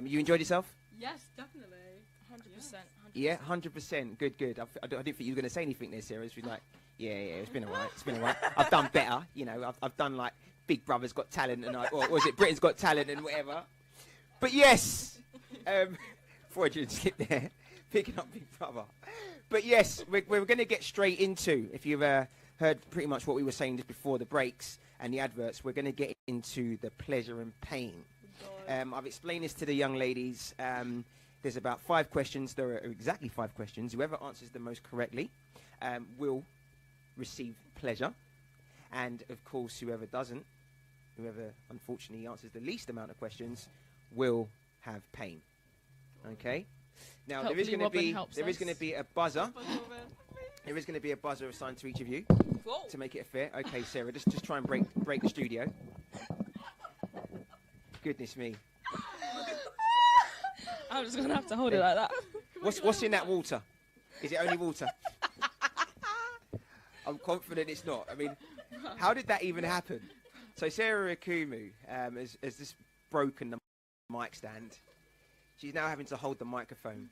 You enjoyed yourself? Yes, definitely. 100%. Yeah, 100%. Good. I didn't think you were going to say anything there, Sarah. She's like, yeah, it's been all right. I've done better. You know, I've done like Big Brother's Got Talent or was it Britain's Got Talent and whatever. But yes, fraudulent slip there, picking up Big Brother. But yes, we're going to get straight into, if you've heard pretty much what we were saying just before the breaks and the adverts, we're going to get into the pleasure and pain. I've explained this to the young ladies. There's about 5 questions. There are exactly 5 questions. Whoever answers them most correctly will receive pleasure. And, of course, whoever unfortunately answers the least amount of questions will have pain. Okay? Now, there is going to be a buzzer. There is going to be a buzzer assigned to each of you to make it fair. Okay, Sarah, just try and break the studio. Goodness me. I'm just going to have to hold it like that. What's in that water? Is it only water? I'm confident it's not. I mean, how did that even happen? So Sarah Ikumu has just broken the mic stand. She's now having to hold the microphone.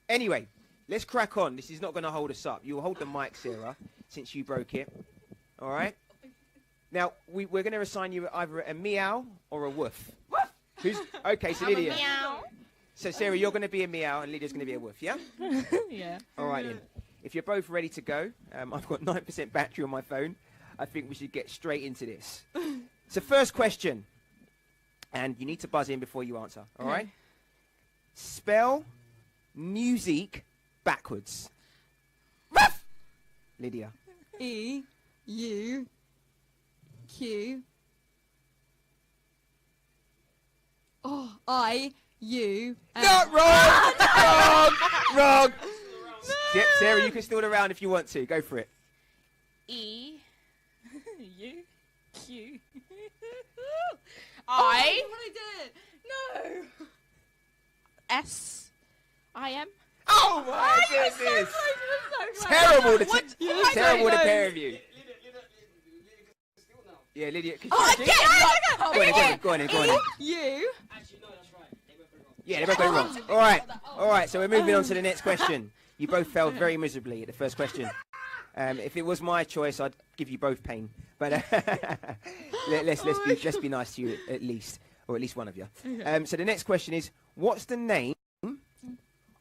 Anyway, let's crack on. This is not going to hold us up. You'll hold the mic, Sarah, since you broke it. All right? Now, we're going to assign you either a meow or a woof. Okay, so Lydia. Meow. So Sarah, you're going to be a meow and Lydia's going to be a woof, yeah? Yeah. All right, then. If you're both ready to go, I've got 9% battery on my phone. I think we should get straight into this. So first question, and you need to buzz in before you answer, all right? Spell musique backwards. Lydia. E-U-Q. Oh, I-U. No, wrong! Wrong! Yep, Sarah, you can still around if you want to. Go for it. E-U-Q. I. What I did? No. S-I-M. Oh my goodness! Terrible, terrible the pair of you. Yeah, Lydia. I get it! Go on in. You. Yeah, they both got it wrong. All right. So we're moving on to the next question. You both failed very miserably at the first question. If it was my choice, I'd give you both pain. But let's be nice to you at least, or at least one of you. So the next question is, what's the name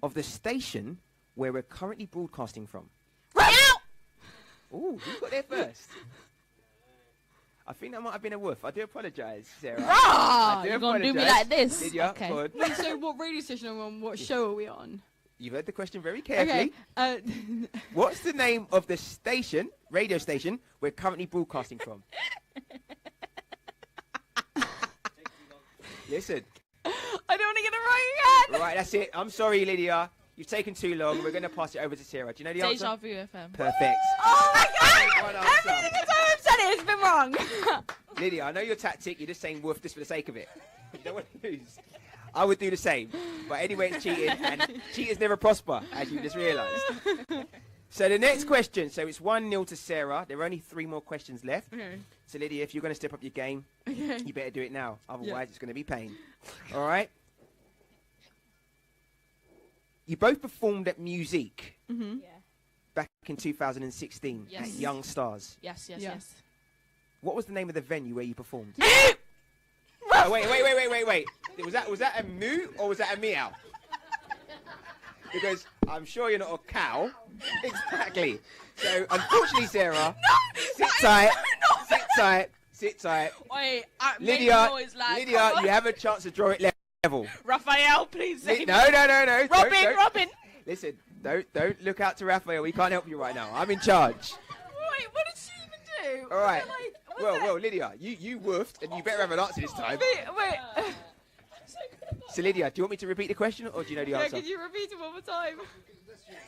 of the station where we're currently broadcasting from? Right now! Ooh, who got there first? I think that might have been a woof. I do apologise, Sarah. You're going to do me like this? Did you? Okay. Wait, so what radio station are we on? What show are we on? You've heard the question very carefully. Okay. What's the name of the radio station, we're currently broadcasting from? Listen. I don't want to get it right again. Right, that's it. I'm sorry, Lydia. You've taken too long. We're going to pass it over to Sarah. Do you know the answer? DejavuFM. Perfect. Oh my God! Every single time I've said it, it's been wrong. Lydia, I know your tactic. You're just saying woof just for the sake of it. You don't want to lose. I would do the same. But anyway, it's cheating, and cheaters never prosper, as you just realised. So the next question. So it's 1-0 to Sarah. There are only 3 more questions left. Okay. So Lydia, if you're going to step up your game, you better do it now. Otherwise, it's going to be pain. All right? You both performed at Musique back in 2016 at Youngstars. Yes. What was the name of the venue where you performed? Oh, wait. Was that a moo or was that a meow? Because I'm sure you're not a cow. Exactly. So, unfortunately, Sarah, sit tight. Wait, Lydia, like, you have a chance to draw it level. Raphael, please. No. Robin. Listen, don't look out to Raphael. We can't help you right now. I'm in charge. Wait, what did she even do? All right. Well, Lydia, you woofed, and you better have an answer this time. Wait. So, Lydia, do you want me to repeat the question, or do you know the answer? Could you repeat it one more time?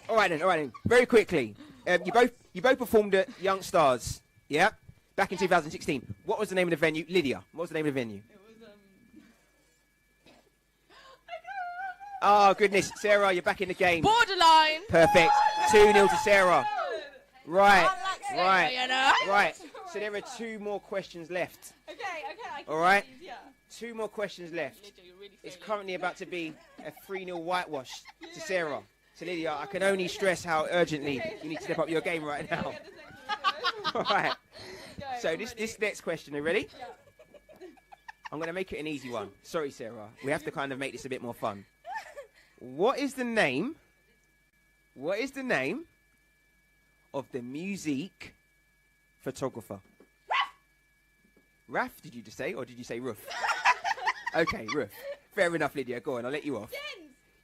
All right then. Very quickly. You both performed at Youngstars, yeah? Back in 2016. What was the name of the venue? Lydia, what was the name of the venue? It was, Oh, goodness. Sarah, you're back in the game. Borderline. Perfect. 2-0 to Sarah. Right. Right. So there are 2 more questions left. Okay. All right. Please, yeah. 2 more questions left. It's currently about to be a 3-0 whitewash to Sarah. So Lydia, I can only stress how urgently you need to step up your game right now. All right. So this next question, are you ready? Yeah. I'm going to make it an easy one. Sorry, Sarah. We have to kind of make this a bit more fun. What is the name of the Musique photographer? Raf, did you just say, or did you say Roof? Okay, Roof. Fair enough, Lydia. Go on, I'll let you off.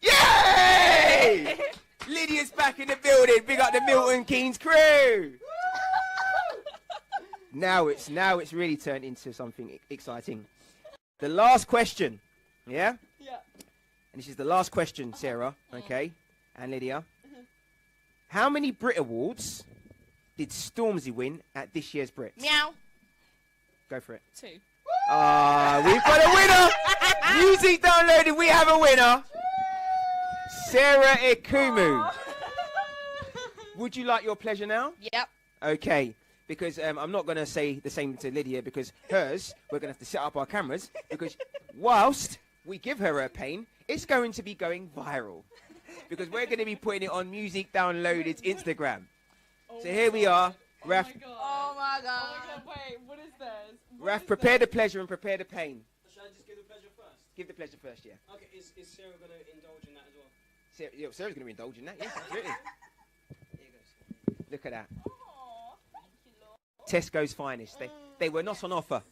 Yay! Lydia's back in the building. Big up the Milton Keynes crew. Now it's really turned into something exciting. The last question, yeah? Yeah. And this is the last question, Sarah, okay? And Lydia. How many Brit Awards did Stormzy win at this year's Brits? Meow. Go for it. 2. We've got a winner! Musique downloaded, we have a winner! Sarah Ikumu. Would you like your pleasure now? Yep. Okay, because I'm not going to say the same to Lydia, because hers, we're going to have to set up our cameras, because whilst we give her a pain, it's going to be going viral. Because we're going to be putting it on Musique Downloaded's Instagram. So here we are. Raf, Oh my god. Wait, what is this? Raf, prepare the pleasure and prepare the pain. Should I just give the pleasure first? Give the pleasure first, yeah. Okay, is Sarah going to indulge in that as well? Sarah's going to indulge in that, yes, absolutely. Here you go. Look at that. Tesco's finest. They were not on offer,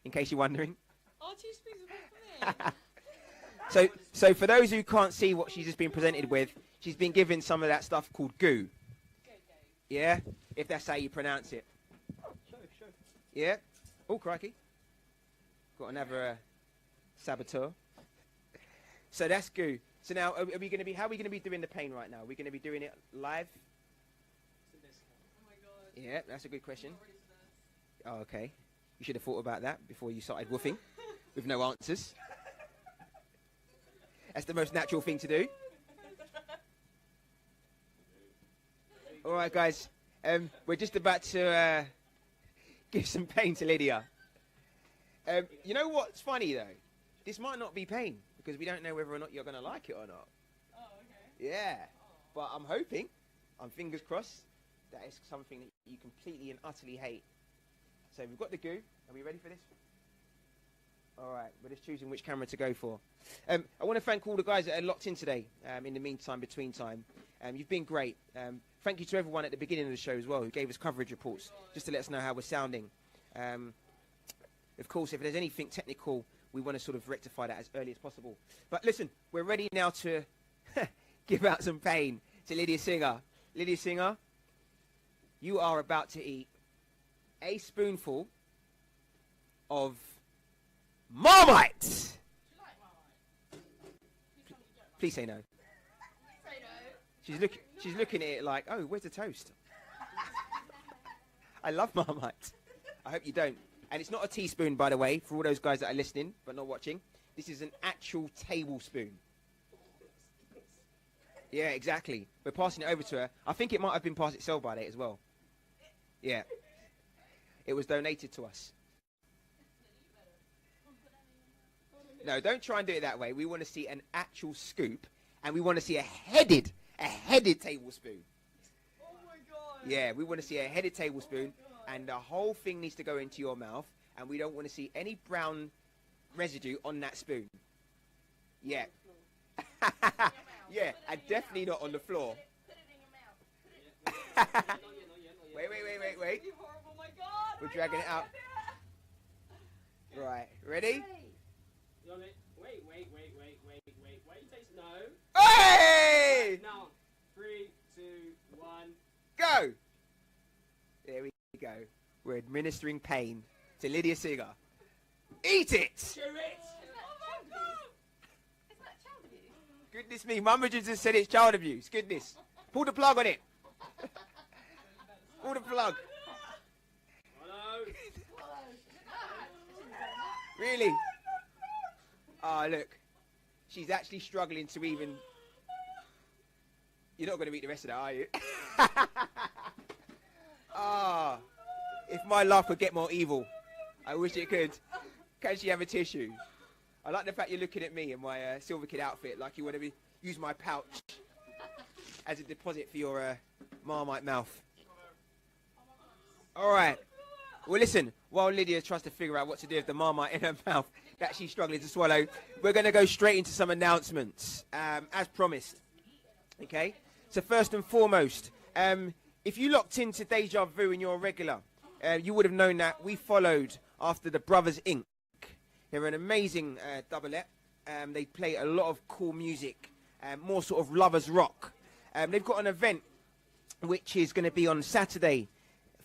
in case you're wondering. Oh, 2 spoons of milk for me. So for those who can't see what she's just been presented with, she's been given some of that stuff called goo. Yeah? If that's how you pronounce it. Sure. Yeah? Oh, crikey. Got another saboteur. So that's goo. So now, how are we going to be doing the pain right now? Are we going to be doing it live? Oh my god. Yeah, that's a good question. Oh, okay. You should have thought about that before you started woofing with no answers. That's the most natural thing to do. All right, guys. We're just about to give some pain to Lydia. You know what's funny, though? This might not be pain, because we don't know whether or not you're going to like it or not. Oh, okay. Yeah. But I'm hoping, I'm fingers crossed, that it's something that you completely and utterly hate. So we've got the goo. Are we ready for this? All right. We're just choosing which camera to go for. I want to thank all the guys that are locked in today, in the meantime, between time. You've been great. Thank you to everyone at the beginning of the show as well who gave us coverage reports just to let us know how we're sounding. Of course, if there's anything technical, we want to sort of rectify that as early as possible. But listen, we're ready now to give out some pain to Lydia Singer. Lydia Singer, you are about to eat a spoonful of Marmite. Please say no. She's looking at it like, oh, where's the toast? I love Marmite. I hope you don't. And it's not a teaspoon, by the way, for all those guys that are listening but not watching. This is an actual tablespoon. Yeah, exactly. We're passing it over to her. I think it might have been past its sell-by date as well. Yeah. It was donated to us. No, don't try and do it that way. We want to see an actual scoop, and we want to see a headed tablespoon. Oh my god. Yeah, we want to see a headed tablespoon, and the whole thing needs to go into your mouth, and we don't want to see any brown residue on that spoon. Yeah. Yeah, and definitely not on the floor. Wait. Horrible, my god. We're dragging it out. Right, ready? Wait. Why you taste no? Hey! Now, 3, 2, 1. Go! There we go. We're administering pain to Lydia Singer. Eat it! Chew it! Goodness me, Mama just said it's child abuse. Goodness. Pull the plug on it. Pull the plug. Really? Oh, look. She's actually struggling to even... You're not going to eat the rest of that, are you? Ah, if my life could get more evil. I wish it could. Can she have a tissue? I like the fact you're looking at me in my Silver Kid outfit like you want to use my pouch as a deposit for your Marmite mouth. All right. Well, listen, while Lydia tries to figure out what to do with the Marmite in her mouth that she's struggling to swallow, we're going to go straight into some announcements, as promised. Okay? So first and foremost, if you locked into Deja Vu and you're a regular, you would have known that we followed after the Brothers Inc. They're an amazing doublet. They play a lot of cool music, more sort of lovers rock. They've got an event which is going to be on Saturday,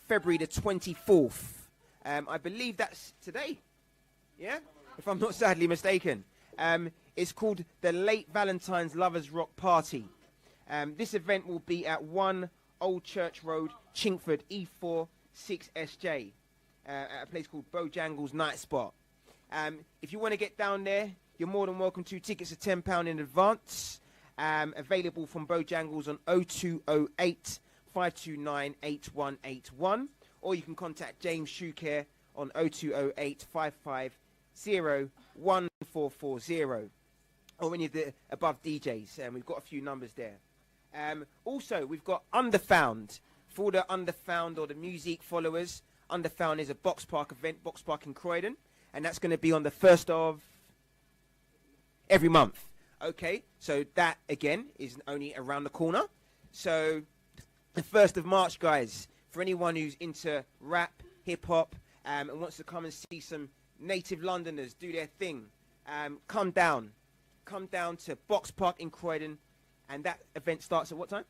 February the 24th. I believe that's today. Yeah? If I'm not sadly mistaken. It's called the Late Valentine's Lovers Rock Party. This event will be at 1 Old Church Road, Chingford, E4 6SJ, at a place called Bojangles Night Spot. If you want to get down there, you're more than welcome to. Tickets are £10 in advance. Available from Bojangles on 0208 529 8181. Or you can contact James Shoecare on 0208 550 1440. Or any of the above DJs. We've got a few numbers there. Also, we've got Underfound. For all the Underfound or the Musique followers, Underfound is a Box Park event, Box Park in Croydon. And that's going to be on the 1st of every month. Okay, so that, again, is only around the corner. So the 1st of March, guys, for anyone who's into rap, hip-hop, and wants to come and see some native Londoners do their thing, come down. Come down to Box Park in Croydon, and that event starts at what time?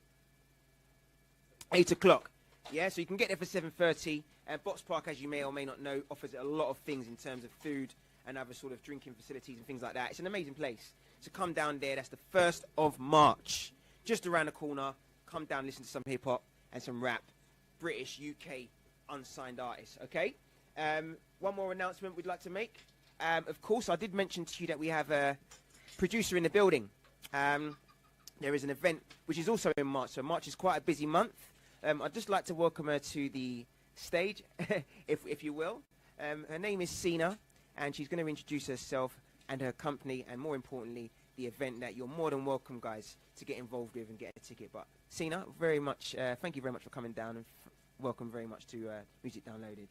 8 o'clock. Yeah, so you can get there for 7:30. Box Park, as you may or may not know, offers a lot of things in terms of food and other sort of drinking facilities and things like that. It's an amazing place. So come down there. That's the 1st of March. Just around the corner. Come down, listen to some hip-hop and some rap. British, UK, unsigned artists, okay? One more announcement we'd like to make. Of course, I did mention to you that we have a producer in the building. There is an event which is also in March. So March is quite a busy month. I'd just like to welcome her to the stage, if you will. Her name is Sina, and she's going to introduce herself and her company, and more importantly, the event that you're more than welcome, guys, to get involved with and get a ticket. But Sina, very much, thank you very much for coming down, and welcome very much to Music Downloaded.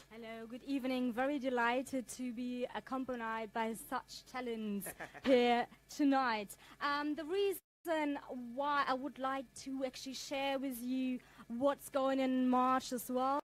Hello, good evening. Very delighted to be accompanied by such talents here tonight. The reason why I would like to actually share with you what's going on in March as well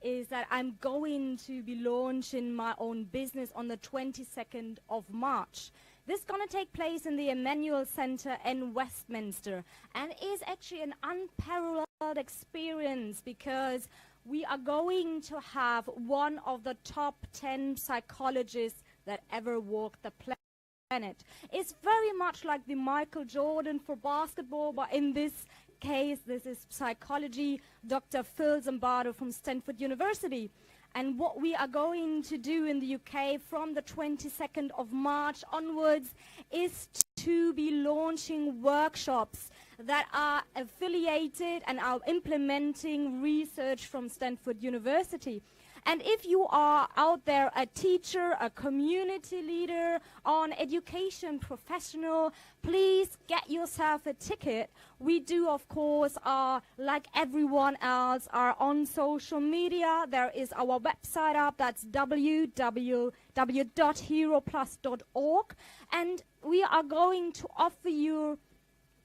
is that I'm going to be launching my own business on the 22nd of March. This is going to take place in the Emmanuel Center in Westminster, and is actually an unparalleled experience because we are going to have one of the top 10 psychologists that ever walked the planet. It's very much like the Michael Jordan for basketball, but in this case, this is psychology, Dr. Phil Zimbardo from Stanford University. And what we are going to do in the UK from the 22nd of March onwards is to be launching workshops that are affiliated and are implementing research from Stanford University. And if you are out there a teacher, a community leader, or an education professional, please get yourself a ticket. We do, of course, like everyone else, are on social media. There is our website up. That's www.heroplus.org. And we are going to offer you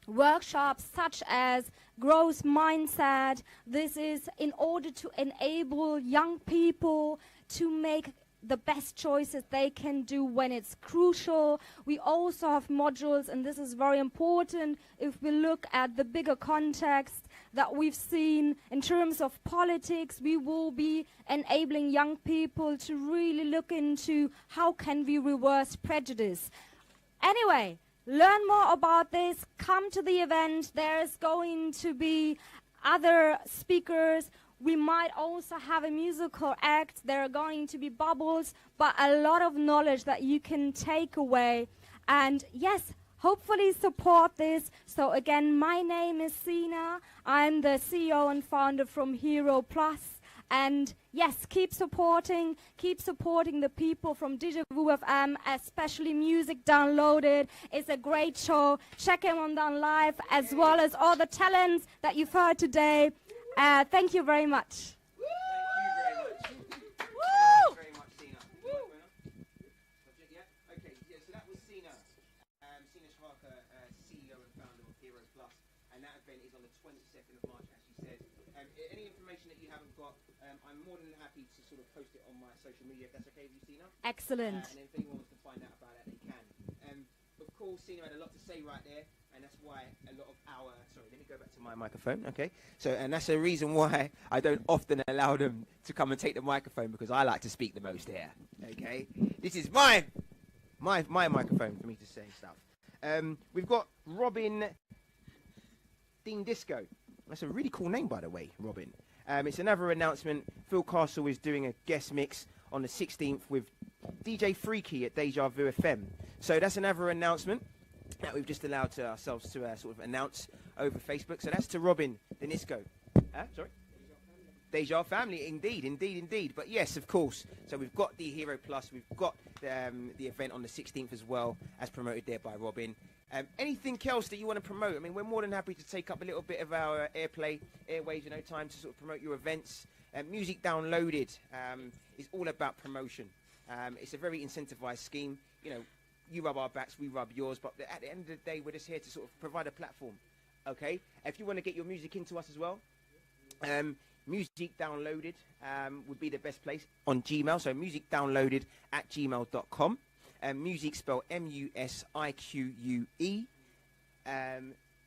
workshops such as growth mindset. This is in order to enable young people to make the best choices they can do when it's crucial. We also have modules, and this is very important if we look at the bigger context that we've seen in terms of politics. We will be enabling young people to really look into how can we reverse prejudice. Anyway, learn more about this. Come to the event. There's going to be other speakers. We might also have a musical act. There are going to be bubbles, but a lot of knowledge that you can take away. And yes, hopefully support this. So again, my name is Sina. I'm the CEO and founder from Hero Plus. And yes, keep supporting the people from DejavuFM, especially Musique Downloaded. It's a great show. Check him on live, as well as all the talents that you've heard today. Thank you very much. Thank you very much, Sina. Okay, so that was Sina. Sina Schwarker, CEO and founder of Hero Plus. And that event is on the 22nd of March, as she said. Any information that you haven't got, I'm more than happy to sort of post it on my social media, if that's okay with you, Sina. Excellent. And if anyone wants to find out about it, they can. Of course, Sina had a lot to say right there, and that's why a lot of our... Sorry, let me go back to my microphone, okay? So, and that's the reason why I don't often allow them to come and take the microphone, because I like to speak the most here, okay? This is my microphone for me to say stuff. We've got Robin Dean Disco. That's a really cool name, by the way, Robin. It's another announcement. Phil Castle is doing a guest mix on the 16th with DJ Freaky at DejavuFM. So that's another announcement that we've just allowed to ourselves to sort of announce over Facebook. So that's to Robin Denisco. Sorry? Deja Family, indeed. But yes, of course. So we've got the Hero Plus. We've got the event on the 16th as well, as promoted there by Robin. Anything else that you want to promote? I mean, we're more than happy to take up a little bit of our airways, time to sort of promote your events. Musique Downloaded is all about promotion. It's a very incentivized scheme. You know, you rub our backs, we rub yours, but at the end of the day, we're just here to sort of provide a platform, okay? If you want to get your music into us as well, Musique Downloaded would be the best place on Gmail, so musiquedownloaded@gmail.com. Musique spelled M-U-S-I-Q-U-E,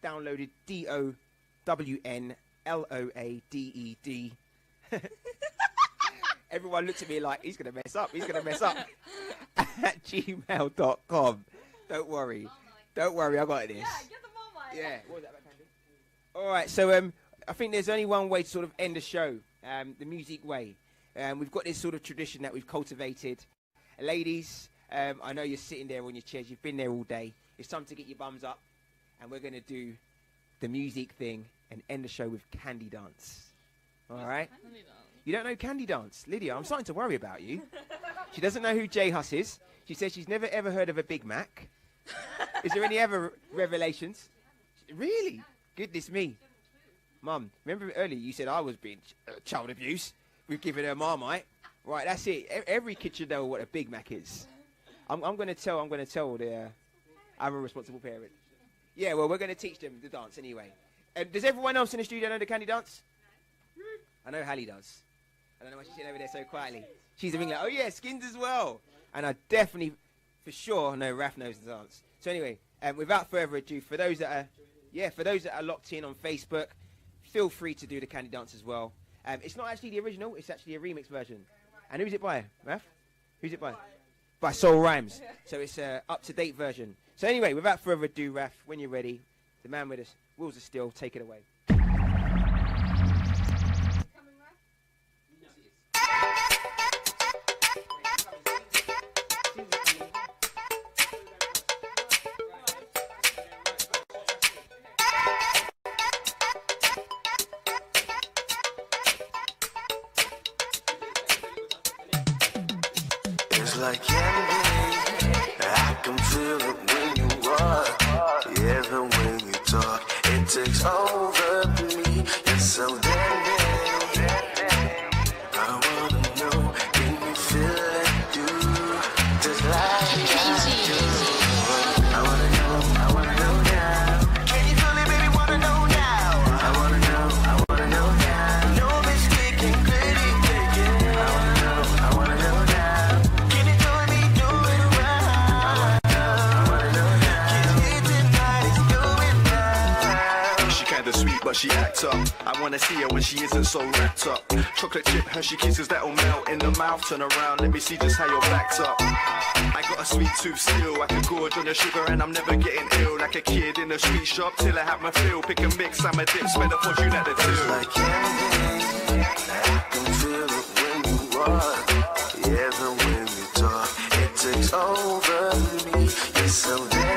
downloaded D-O-W-N-L-O-A-D-E-D. Everyone looks at me like, he's going to mess up, at gmail.com. Don't worry, I got this. Yeah, get the Marmite. Yeah, what was that about, Candy? All right, so I think there's only one way to sort of end the show, the Musique way. We've got this sort of tradition that we've cultivated. Ladies, I know you're sitting there on your chairs, you've been there all day. It's time to get your bums up, and we're going to do the Musique thing and end the show with Candy Dance. All right? You don't know Candy Dance? Lydia, I'm starting to worry about you. She doesn't know who J Hus is. She says she's never ever heard of a Big Mac. Is there any other revelations? Really? Goodness me. Mum, remember earlier you said I was being child abuse? We've given her Marmite. Right, that's it. Every kid should know what a Big Mac is. I'm going to tell the... I'm a responsible parent. Yeah, well, we're going to teach them the dance anyway. Does everyone else in the studio know the Candy Dance? I know Hallie does. I don't know why she's sitting over there so quietly. She's being like, oh yeah, Skins as well. And I definitely For sure, no, Raf knows the dance. So anyway, without further ado, for those that are locked in on Facebook, feel free to do the Candy Dance as well. It's not actually the original, it's actually a remix version. And who's it by, Raf? Who's it by? By Soul Rhymes. So it's a up-to-date version. So anyway, without further ado, Raf, when you're ready, the man with us, Wheels of Steel, take it away. It's like candy, I can feel it when you walk, even when you talk, it takes over me, you're so dandy. I wanna know, can you feel it do, just like I do. I wanna know now, can you feel it baby, wanna know now, I wanna know now, no mistaking, clearly taken, I wanna know now. But she acts up. I wanna see her when she isn't so wrapped up. Chocolate chip, Hershey kisses that'll melt in the mouth. Turn around, let me see just how you're backed up. I got a sweet tooth still. I can gorge on the sugar and I'm never getting ill. Like a kid in a sweet shop till I have my fill. Pick and mix, I'm a dip, spend a fortune at the till. It's like candy, I can feel it when you walk, even when you talk, it takes over me. You're so dandy.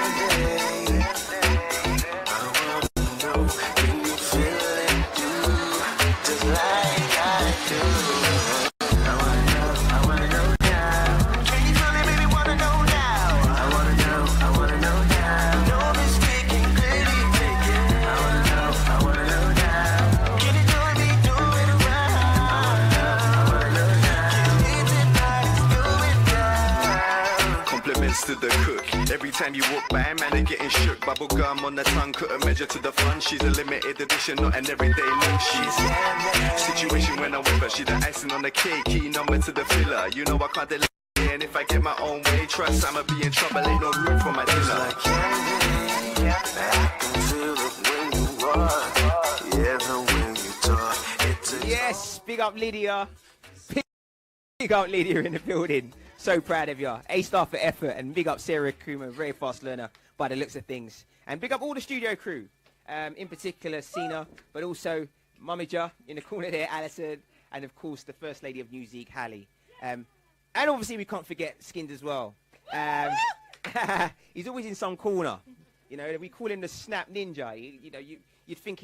To the cook. Every time you walk by, man, they're getting shook. Bubble gum on the tongue, couldn't measure to the front. She's a limited edition, not an everyday look. She's situation when I'm with her. She's the icing on the cake, key number to the filler. You know I can't delay, and if I get my own way, trust I'ma be in trouble. Ain't no room for my dinner. Like candy, I can feel it when you walk, even when you talk. Yes, big up Lydia. Big up Lydia in the building. So proud of you. A-star for effort, and big up Sarah Ikumu, very fast learner by the looks of things. And big up all the studio crew, in particular Sina, but also Mumija in the corner there, Alison, and of course the First Lady of Musique, Hallie. And obviously we can't forget Skins as well. He's always in some corner. You know, we call him the Snap Ninja. You'd think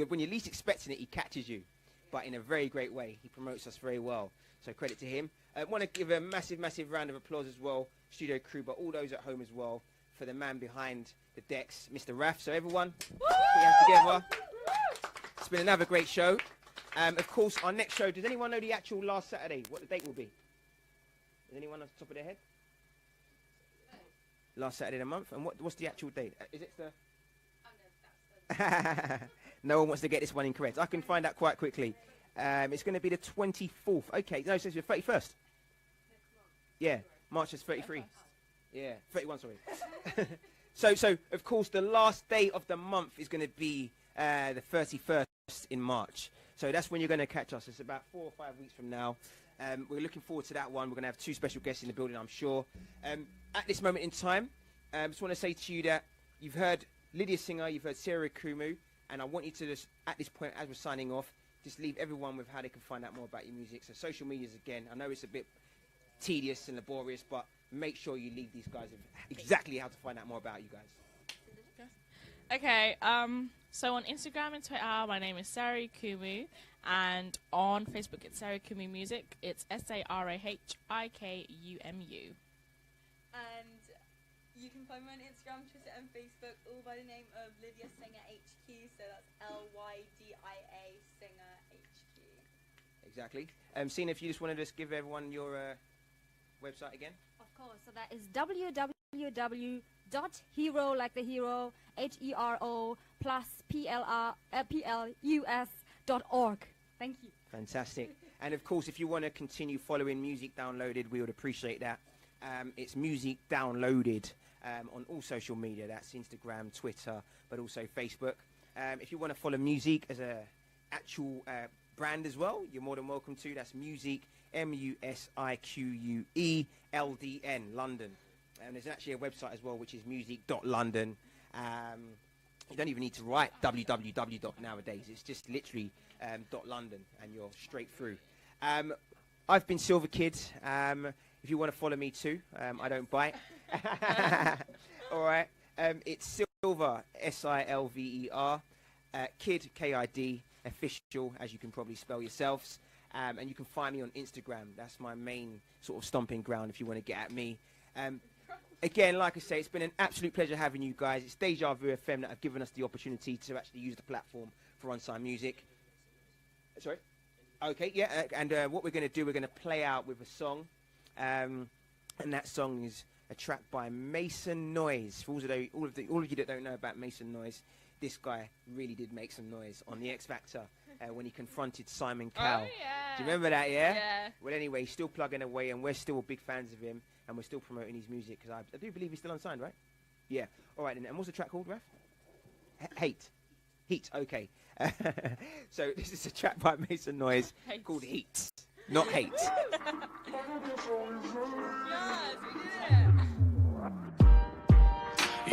when you're least expecting it, he catches you. But in a very great way. He promotes us very well. So credit to him. I want to give a massive, massive round of applause as well, studio crew, but all those at home as well, for the man behind the decks, Mr. Raf. So everyone, put your hands together. It's been another great show. Of course, our next show, does anyone know the actual last Saturday, what the date will be? Is anyone on the top of their head? Last Saturday of the month. And what's the actual date? Is it the... No one wants to get this one incorrect. I can find out quite quickly. It's going to be the 24th. Okay, no, so it's the 31st. Yeah, March is 33. Yeah, 31, sorry. So, of course, the last day of the month is going to be the 31st in March. So that's when you're going to catch us. It's about 4 or 5 weeks from now. We're looking forward to that one. We're going to have 2 special guests in the building, I'm sure. At this moment in time, I just want to say to you that you've heard Lydia Singer, you've heard Sarah Kumu, and I want you to just, at this point, as we're signing off, just leave everyone with how they can find out more about your music. So social medias, again, I know it's a bit tedious and laborious, but make sure you leave these guys with exactly how to find out more about you guys. Okay, so on Instagram and Twitter, my name is Sarah Kumu, and on Facebook it's Sarah Kumu Music. It's SARAHIKUMU. And you can find me on Instagram, Twitter, and Facebook, all by the name of Lydia Singer HQ. So that's LYDIA Singer HQ. Exactly. Sina, if you just want to just give everyone your website again. Of course. So that is www.hero, like the hero, HERO plus PLUS.org. Thank you. Fantastic. And of course, if you want to continue following Music Downloaded, we would appreciate that. It's Musique downloaded on all social media. That's Instagram, Twitter, but also Facebook. If you want to follow Musique as a actual brand as well, you're more than welcome to. That's Musique, MUSIQUELDN, London. And there's actually a website as well, which is musique.london. You don't even need to write www. nowadays. It's just literally .london, and you're straight through. I've been Silver Kid. If you want to follow me too, I don't bite. All right. It's Silver, SILVER, Kid, KID, official, as you can probably spell yourselves. And you can find me on Instagram. That's my main sort of stomping ground if you want to get at me. Again, like I say, it's been an absolute pleasure having you guys. It's DejavuFM that have given us the opportunity to actually use the platform for Unsigned Music. Sorry? Okay, yeah, and what we're going to do, we're going to play out with a song. And that song is a track by Mason Noise. For all of you that don't know about Mason Noise, this guy really did make some noise on the X Factor when he confronted Simon Cowell. Oh, yeah. Do you remember that, yeah? Yeah. Well, anyway, he's still plugging away, and we're still big fans of him, and we're still promoting his music, because I do believe he's still unsigned, right? Yeah. All right, then. And what's the track called, Raf? Heat, okay. So this is a track by Mason Noise called Heat, not Hate.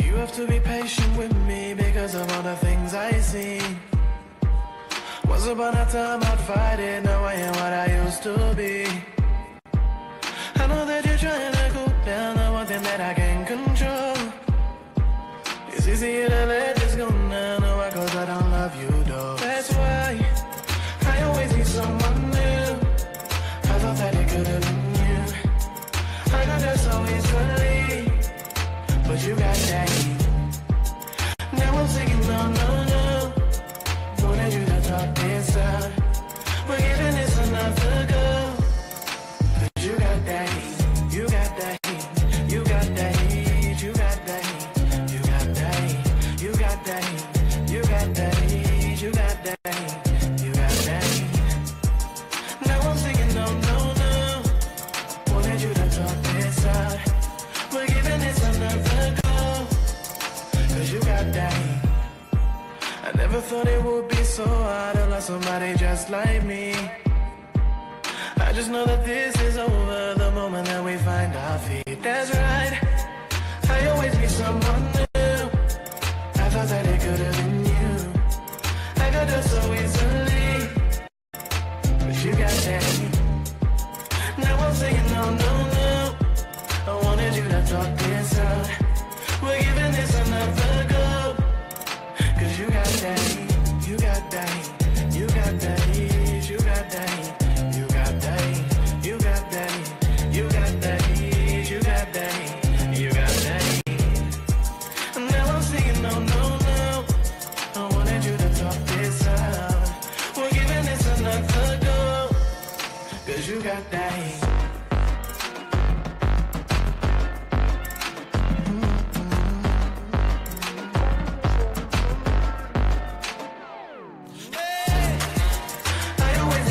You have to be patient with me because of all the things I see. Once upon a time I'd fight it, now I am what I used to be. I know that you're trying to cool down on one thing that I can control. It's easier to let this go now, no, cause I don't love you though. That's why I always need someone new. I thought that it could have been you. I got that so easily, but you got that heat. Now I'm singing no. Wanted you to talk this out. We're giving this another go. Cause you got that heat. You got that heat. You got that heat. You got that heat. You got that heat. You got that heat. You got that heat. You got that heat. You got that heat. Now I'm singing no. Wanted you to talk this out. We're giving this another go. Cause you got that heat. I never thought it would be so hard to love somebody just like me. I just know that this is over the moment that we find our feet. That's right, I always need someone new. I thought that it could have been you. I got her so easily, but you got that heat. Now I'm saying no. I wanted you to talk this out. We're giving this another go. Cause you got that heat, you got that heat, you got that heat, you got that heat, you got that heat, you got that heat, you got that heat, you got that heat, you got that heat. And now I'm singing no. I wanted you to talk this out. We're giving this another go. Cause you got that heat.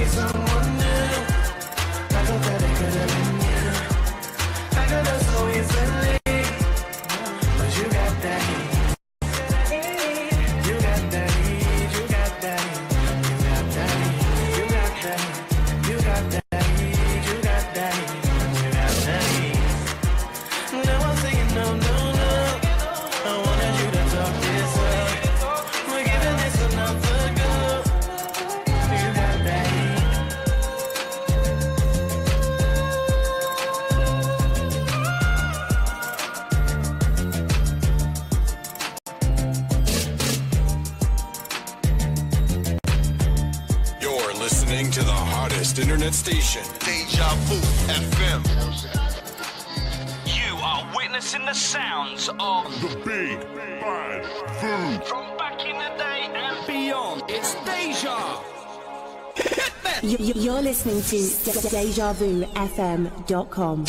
Someone new. I thought that it could have been you. I got her so easily, but you got that heat. You got that heat. You got that heat. You got that heat. You got that heat. You got that heat. You got that heat. You got that heat. Now I'm saying no. I wanted you to talk this up. We're giving this another go. You got that heat. Listening to the hottest internet station, DejavuFM. You are witnessing the sounds of the Big Bad Food. From back in the day and beyond. It's Deja. You're listening to DejavuFM.com.